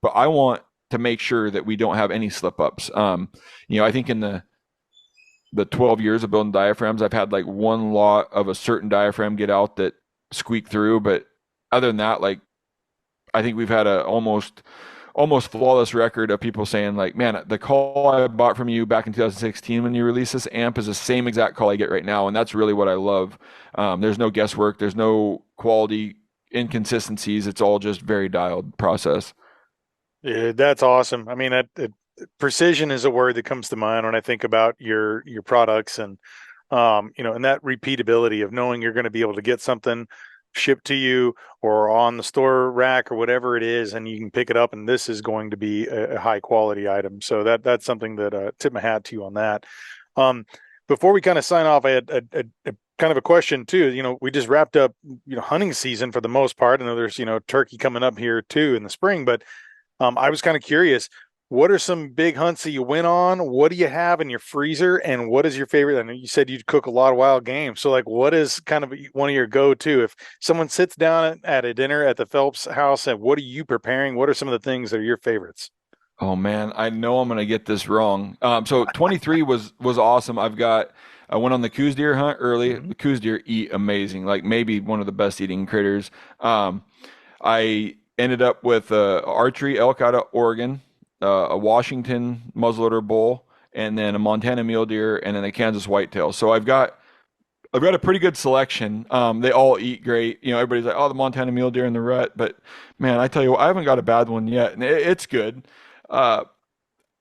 but I want to make sure that we don't have any slip ups. I think in the 12 years of building diaphragms, I've had like one lot of a certain diaphragm get out that squeak through, but other than that, like I think we've had a almost flawless record of people saying like, man, the call I bought from you back in 2016 when you released this amp is the same exact call I get right now. And that's really what I love. There's no guesswork. There's no quality inconsistencies. It's all just very dialed process. Yeah, that's awesome. I mean, precision is a word that comes to mind when I think about your products, and and that repeatability of knowing you're going to be able to get something shipped to you or on the store rack or whatever it is, and you can pick it up, and this is going to be a high quality item. So that's something that tip my hat to you on that. Before we kind of sign off, I had a kind of a question too. We just wrapped up hunting season for the most part. I know there's turkey coming up here too in the spring, but I was kind of curious. What are some big hunts that you went on? What do you have in your freezer? And what is your favorite? I know you said you'd cook a lot of wild game. So like, what is kind of one of your go-to? If someone sits down at a dinner at the Phelps house, and what are you preparing? What are some of the things that are your favorites? Oh man, I know I'm gonna get this wrong. So 23 was awesome. I went on the Coos deer hunt early. Mm-hmm. The Coos deer eat amazing, like maybe one of the best eating critters. I ended up with archery elk out of Oregon, a Washington muzzleloader bull, and then a Montana mule deer, and then a Kansas whitetail. So I've got a pretty good selection. They all eat great. Everybody's like, oh, the Montana mule deer in the rut, but man, I tell you what, I haven't got a bad one yet, and it's good. Uh,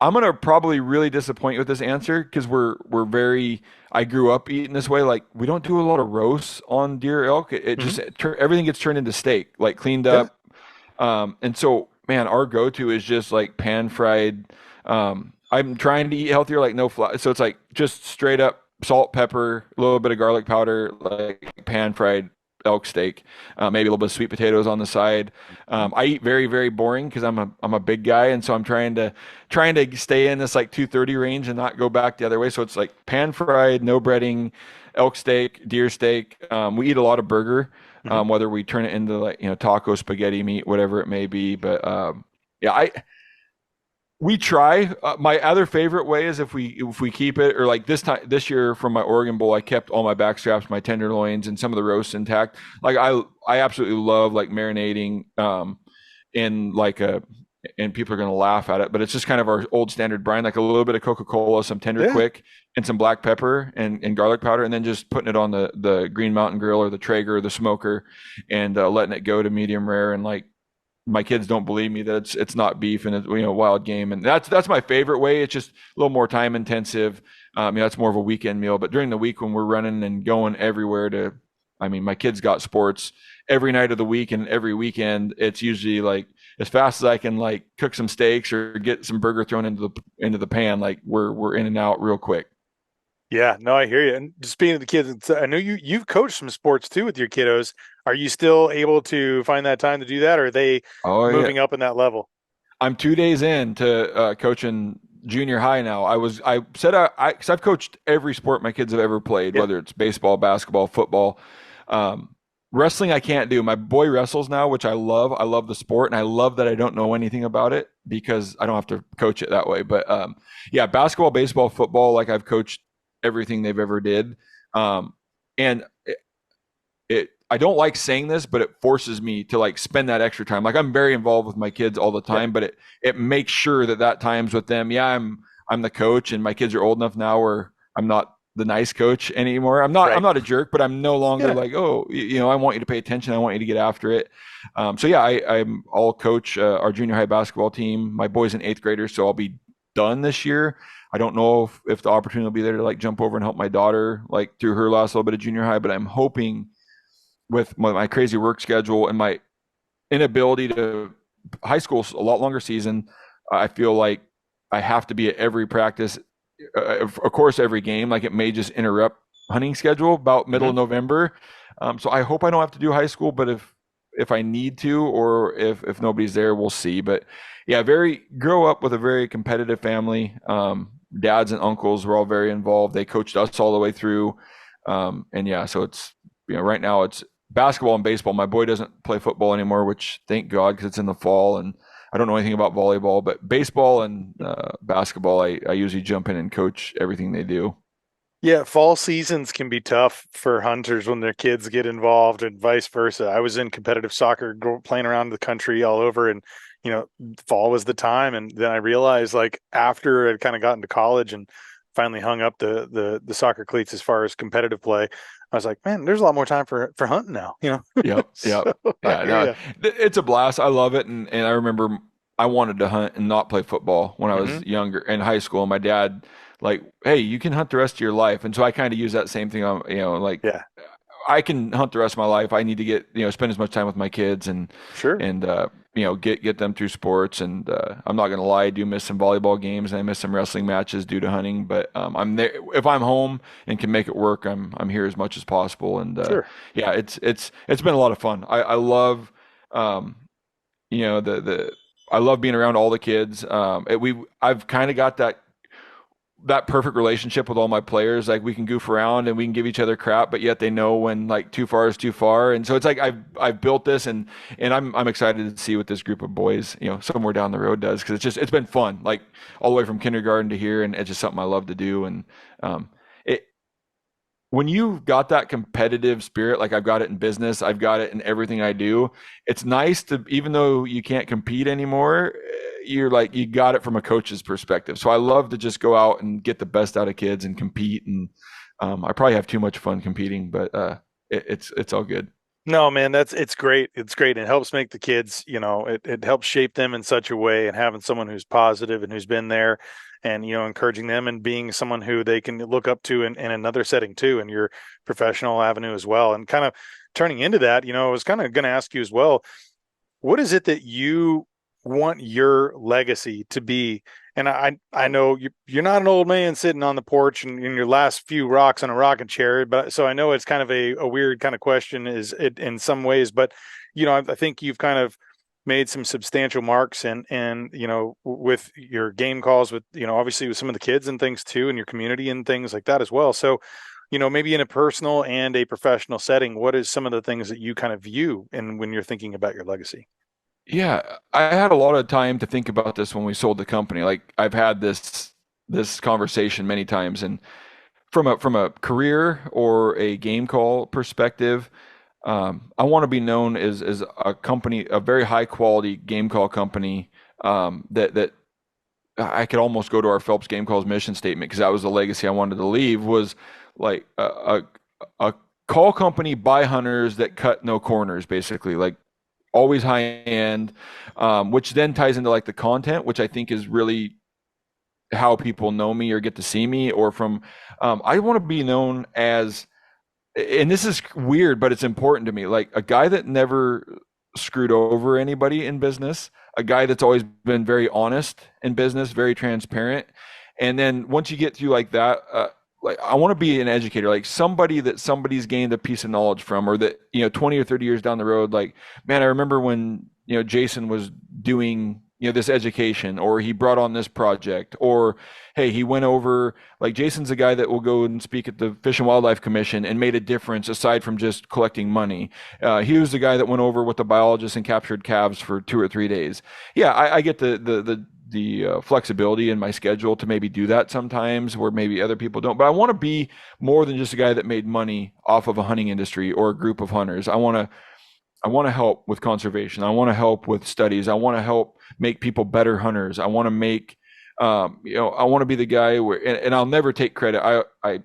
I'm gonna probably really disappoint you with this answer because we're very. I grew up eating this way. Like we don't do a lot of roasts on deer elk. It Mm-hmm. just everything gets turned into steak, like cleaned Yeah. up. And so, man, our go-to is just like pan fried. I'm trying to eat healthier, like no fly. So it's like just straight up salt, pepper, a little bit of garlic powder, like pan fried elk steak, maybe a little bit of sweet potatoes on the side. I eat very, very boring because I'm a big guy, and so I'm trying to stay in this like 230 range and not go back the other way. So it's like pan fried, no breading, elk steak, deer steak. We eat a lot of burger, Mm-hmm. whether we turn it into like taco, spaghetti meat, whatever it may be. But yeah, we try. My other favorite way is if we keep it, or like this year from my Oregon Bowl, I kept all my back straps, my tenderloins, and some of the roasts intact. Like I absolutely love like marinating in like a, and people are gonna laugh at it, but it's just kind of our old standard brine, like a little bit of Coca-Cola, some tender Yeah. quick, and some black pepper and garlic powder, and then just putting it on the Green Mountain Grill or the Traeger or the smoker, and letting it go to medium rare. And like my kids don't believe me that it's not beef and it's wild game, and that's my favorite way. It's just a little more time intensive. It's more of a weekend meal, but during the week when we're running and going everywhere I mean, my kids got sports every night of the week and every weekend. It's usually like as fast as I can like cook some steaks or get some burger thrown into the pan. Like we're in and out real quick. Yeah, no, I hear you. And speaking of the kids, I know you've coached some sports too with your kiddos. Are you still able to find that time to do that, or are they Oh yeah, moving up in that level? I'm 2 days in to coaching junior high now. Because I've coached every sport my kids have ever played, Yeah. whether it's baseball, basketball, football. Um, Wrestling I can't do. My boy wrestles now, which I love. I love the sport, and I love that I don't know anything about it because I don't have to coach it that way. But yeah, basketball, baseball, football, like I've coached everything they've ever did. And I don't like saying this, but it forces me to like spend that extra time. Like I'm very involved with my kids all the Yeah. time, but it makes sure that time's with them. Yeah, I'm the coach, and my kids are old enough now where I'm not the nice coach anymore. I'm Right. not a jerk, but I'm no longer Yeah. like, oh, I want you to pay attention. I want you to get after it. So yeah, I'll coach our junior high basketball team. My boy's an eighth grader, so I'll be done this year. I don't know if the opportunity will be there to like jump over and help my daughter like through her last little bit of junior high, but I'm hoping with my crazy work schedule and my inability to, high school's a lot longer season. I feel like I have to be at every practice, of course, every game. Like it may just interrupt hunting schedule about middle Hmm. of November. So I hope I don't have to do high school, but if I need to, or if nobody's there, we'll see. But yeah, very grow up with a very competitive family. Dads and uncles were all very involved. They coached us all the way through. And yeah, so it's, right now it's basketball and baseball. My boy doesn't play football anymore, which thank God, because it's in the fall and I don't know anything about volleyball, but baseball and basketball, I usually jump in and coach everything they do. Yeah, fall seasons can be tough for hunters when their kids get involved and vice versa. I was in competitive soccer, playing around the country all over, and fall was the time. And then I realized, like after I'd kind of gotten to college and finally hung up the soccer cleats as far as competitive play, I was like, man, there's a lot more time for hunting now. Yep, So yep. I Yeah, hear no, you. it's a blast. I love it. And I remember I wanted to hunt and not play football when I Hmm. was younger in high school. And my dad, like, hey, you can hunt the rest of your life. And so I kind of use that same thing on, like, Yeah, I can hunt the rest of my life. I need to get, spend as much time with my kids sure. and get them through sports. And I'm not gonna lie, I do miss some volleyball games and I miss some wrestling matches due to hunting. But I'm there if I'm home and can make it work. I'm here as much as possible. And Sure. yeah, it's been a lot of fun. I love um, the I love being around all the kids. I've kind of got that perfect relationship with all my players. Like we can goof around and we can give each other crap, but yet they know when like too far is too far. And so it's like I've built this, and I'm excited to see what this group of boys, somewhere down the road does, because it's been fun, like all the way from kindergarten to here, and it's just something I love to do. And it when you've got that competitive spirit, like I've got it in business, I've got it in everything I do, it's nice to, even though you can't compete anymore, you're like, you got it from a coach's perspective. So I love to just go out and get the best out of kids and compete. And I probably have too much fun competing, but it's all good. No, man, it's great. It's great. It helps make the kids, it helps shape them in such a way, and having someone who's positive and who's been there and, encouraging them and being someone who they can look up to in another setting too, in your professional avenue as well. And kind of turning into that, I was kind of going to ask you as well, what is it that you want your legacy to be? And I know you're not an old man sitting on the porch and in your last few rocks on a rocking chair, but so I know it's kind of a weird kind of question is it in some ways, but I think you've kind of made some substantial marks and with your game calls with obviously with some of the kids and things too in your community and things like that as well. So maybe in a personal and a professional setting, what is some of the things that you kind of view and when you're thinking about your legacy? Yeah, I had a lot of time to think about this when we sold the company. Like I've had this conversation many times, and from a career or a game call perspective, I want to be known as a company, a very high quality game call company, that I could almost go to our Phelps Game Calls mission statement, because that was the legacy I wanted to leave, was like a call company by hunters that cut no corners, basically, like always high end, which then ties into like the content, which I think is really how people know me or get to see me. Or from I want to be known as, and this is weird, but it's important to me, like a guy that never screwed over anybody in business, a guy that's always been very honest in business, very transparent. And then once you get through like that, like I want to be an educator, like somebody that somebody's gained a piece of knowledge from, or that 20 or 30 years down the road, like, man, I remember when Jason was doing this education, or he brought on this project, or hey, he went over, like Jason's a guy that will go and speak at the Fish and Wildlife Commission and made a difference aside from just collecting money. He was the guy that went over with the biologists and captured calves for 2 or 3 days. Yeah, I get the flexibility in my schedule to maybe do that sometimes where maybe other people don't. But I want to be more than just a guy that made money off of a hunting industry or a group of hunters. I want to help with conservation. I want to help with studies. I want to help make people better hunters. I want to make, I want to be the guy where, and I'll never take credit. I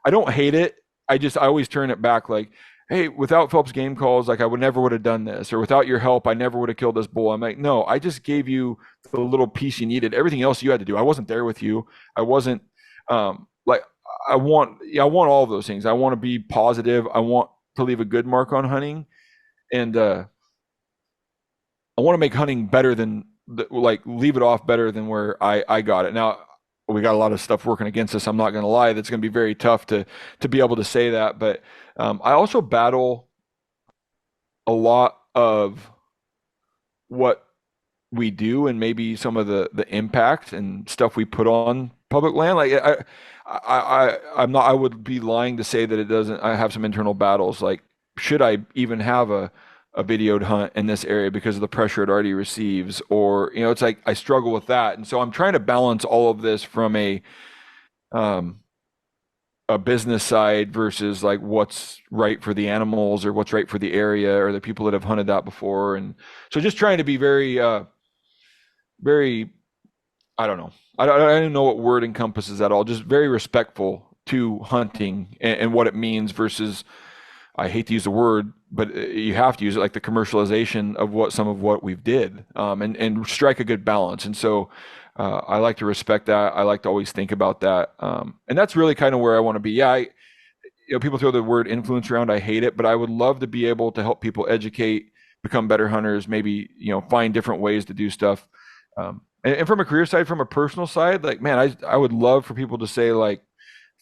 don't hate it. I always turn it back, like, hey, without Phelps Game Calls, like I would have done this, or without your help, I never would have killed this bull. I'm like, no, I just gave you the little piece you needed. Everything else you had to do. I wasn't there with you. I wasn't, like, I want all of those things. I want to be positive. I want to leave a good mark on hunting, and I want to make hunting better than, like leave it off better than where I got it. Now, we got a lot of stuff working against us. I'm not going to lie. That's going to be very tough to be able to say that. But I also battle a lot of what we do and maybe some of the impact and stuff we put on public land. Like I'm not. I would be lying to say that it doesn't. I have some internal battles. Like, should I even have a videoed hunt in this area because of the pressure it already receives? Or, it's like I struggle with that. And so I'm trying to balance all of this from um, a business side versus like what's right for the animals or what's right for the area or the people that have hunted that before. And so just trying to be very, I don't know. I don't know what word encompasses that all. Just very respectful to hunting and what it means versus, I hate to use the word, but you have to use it, like the commercialization of some of what we've did, and strike a good balance. And so I like to respect that. I like to always think about that. And that's really kind of where I want to be. Yeah, people throw the word influence around. I hate it, but I would love to be able to help people educate, become better hunters, maybe, find different ways to do stuff. And from a career side, from a personal side, like, man, I would love for people to say, like,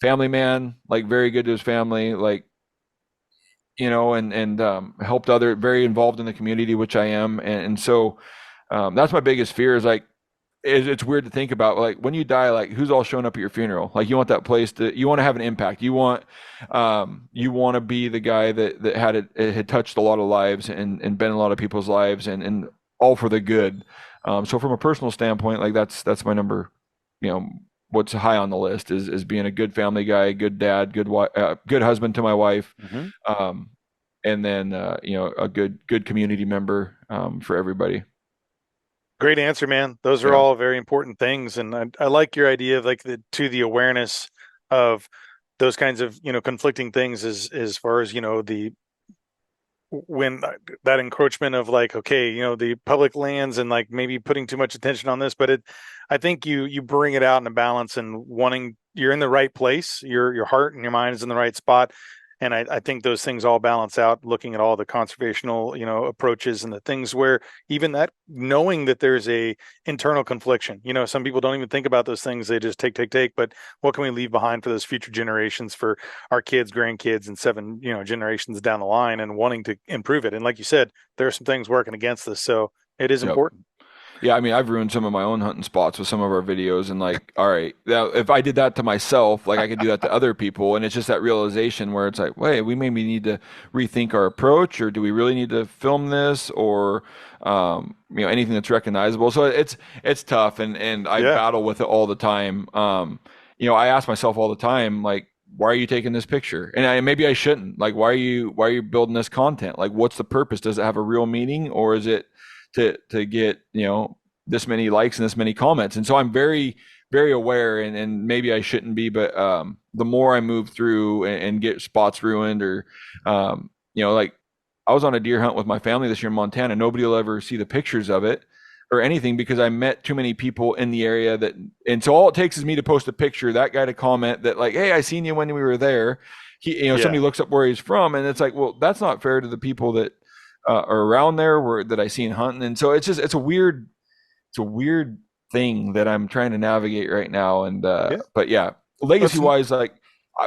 family man, like very good to his family, like, and helped very involved in the community, which I am. And so that's my biggest fear is like, it's weird to think about, like, when you die, like, who's all showing up at your funeral? Like, you want that place you want to have an impact. You want to be the guy that it had touched a lot of lives and been in a lot of people's lives and all for the good. So from a personal standpoint, like that's my number, what's high on the list is being a good family guy, good dad, good husband to my wife, Mm-hmm. and then a good community member for everybody. Great answer, man. Those are Yeah. all very important things, and I like your idea of like the awareness of those kinds of conflicting things as far as the when that encroachment of like, okay, the public lands and like maybe putting too much attention on this, but I think you bring it out in a balance and wanting, you're in the right place, your heart and your mind is in the right spot. And I think those things all balance out, looking at all the conservational, approaches and the things where even that knowing that there's a internal confliction, some people don't even think about those things. They just take, but what can we leave behind for those future generations, for our kids, grandkids, and seven, generations down the line, and wanting to improve it. And like you said, there are some things working against us. So it is Yep. important. Yeah, I mean, I've ruined some of my own hunting spots with some of our videos, and like, all right, now if I did that to myself, like I could do that to other people, and it's just that realization where it's like, wait, we maybe need to rethink our approach, or do we really need to film this, or anything that's recognizable. So it's tough, and I Yeah. battle with it all the time. I ask myself all the time, like, why are you taking this picture? And maybe I shouldn't. Like, why are you building this content? Like, what's the purpose? Does it have a real meaning, or is it to get this many likes and this many comments? And so I'm very very aware, and maybe I shouldn't be, but the more I move through and get spots ruined, or like, I was on a deer hunt with my family this year in Montana. Nobody will ever see the pictures of it or anything because I met too many people in the area and so all it takes is me to post a picture, that guy to comment that, like, hey, I seen you when we were there. Somebody looks up where he's from, and it's like, well, that's not fair to the people that are around there that I seen hunting. And so it's a weird thing that I'm trying to navigate right now. And Yeah. but yeah, legacy wise, like,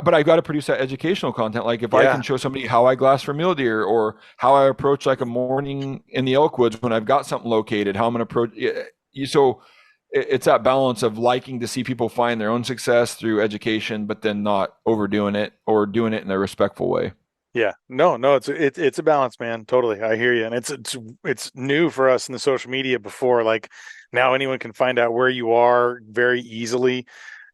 but I got to produce that educational content. Like, if I can Yeah. show somebody how I glass for mule deer, or how I approach like a morning in the elk woods when I've got something located, how I'm gonna approach. So it's that balance of liking to see people find their own success through education, but then not overdoing it or doing it in a respectful way. Yeah, no, it's a balance, man. Totally, I hear you, and it's new for us in the social media. Before, like, now anyone can find out where you are very easily.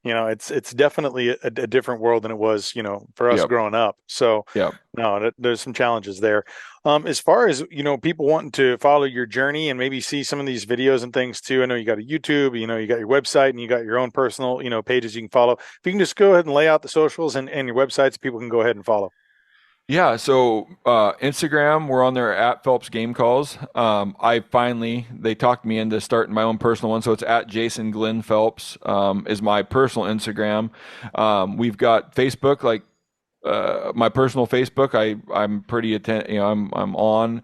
It's definitely a different world than it was, for us Yep. growing up. So, Yep. no, there's some challenges there. As far as people wanting to follow your journey and maybe see some of these videos and things too. I know you got a YouTube, you got your website, and you got your own personal, pages you can follow. If you can just go ahead and lay out the socials and your websites, people can go ahead and follow. Yeah, so Instagram, we're on there at Phelps Game Calls. They talked me into starting my own personal one, so it's at Jason Glenn Phelps is my personal Instagram. We've got Facebook, like my personal Facebook. I'm pretty I'm on.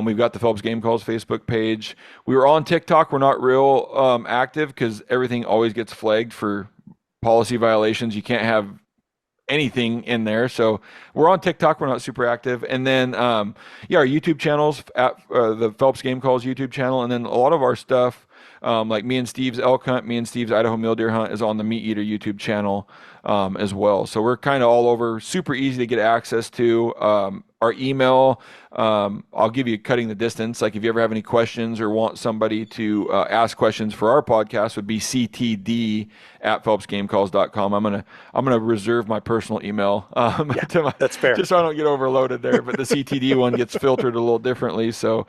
We've got the Phelps Game Calls Facebook page. We were on TikTok. We're not real active because everything always gets flagged for policy violations. You can't have anything in there. So we're on TikTok. We're not super active. And then, yeah, our YouTube channels at the Phelps Game Calls YouTube channel. And then a lot of our stuff, like me and Steve's elk hunt, me and Steve's Idaho mule deer hunt is on the MeatEater YouTube channel as well. So we're kind of all over, super easy to get access to. Our email, I'll give you cutting the distance. Like if you ever have any questions or want somebody to ask questions for our podcast, would be ctd at phelpsgamecalls.com. I'm gonna reserve my personal email Yeah, to my, that's fair. just so I don't get overloaded there. But the CTD one gets filtered a little differently. So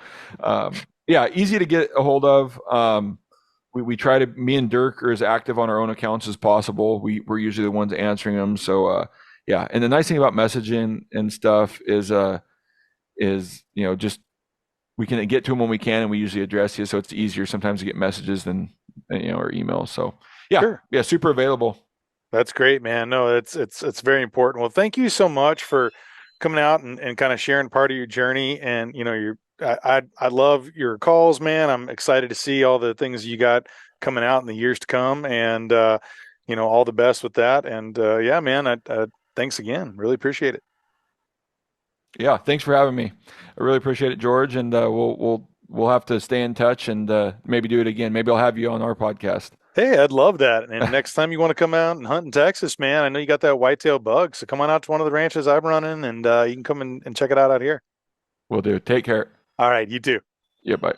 yeah, easy to get a hold of. We try to, me and Dirk are as active on our own accounts as possible. We're usually the ones answering them. So yeah, and the nice thing about messaging and stuff is just we can get to them when we can, and we usually address you, so it's easier sometimes to get messages than or emails. So yeah, Sure. yeah, super available. That's great, man. No, it's very important. Well, thank you so much for coming out and kind of sharing part of your journey. And I love your calls, man. I'm excited to see all the things you got coming out in the years to come, and all the best with that. And yeah, man, thanks again. Really appreciate it. Yeah, thanks for having me. I really appreciate it, George, and we'll have to stay in touch and maybe do it again. Maybe I'll have you on our podcast. Hey, I'd love that. And next time you want to come out and hunt in Texas, man, I know you got that whitetail bug. So come on out to one of the ranches I'm running, and you can come and check it out here. We'll do. Take care. All right, you too. Yeah, bye.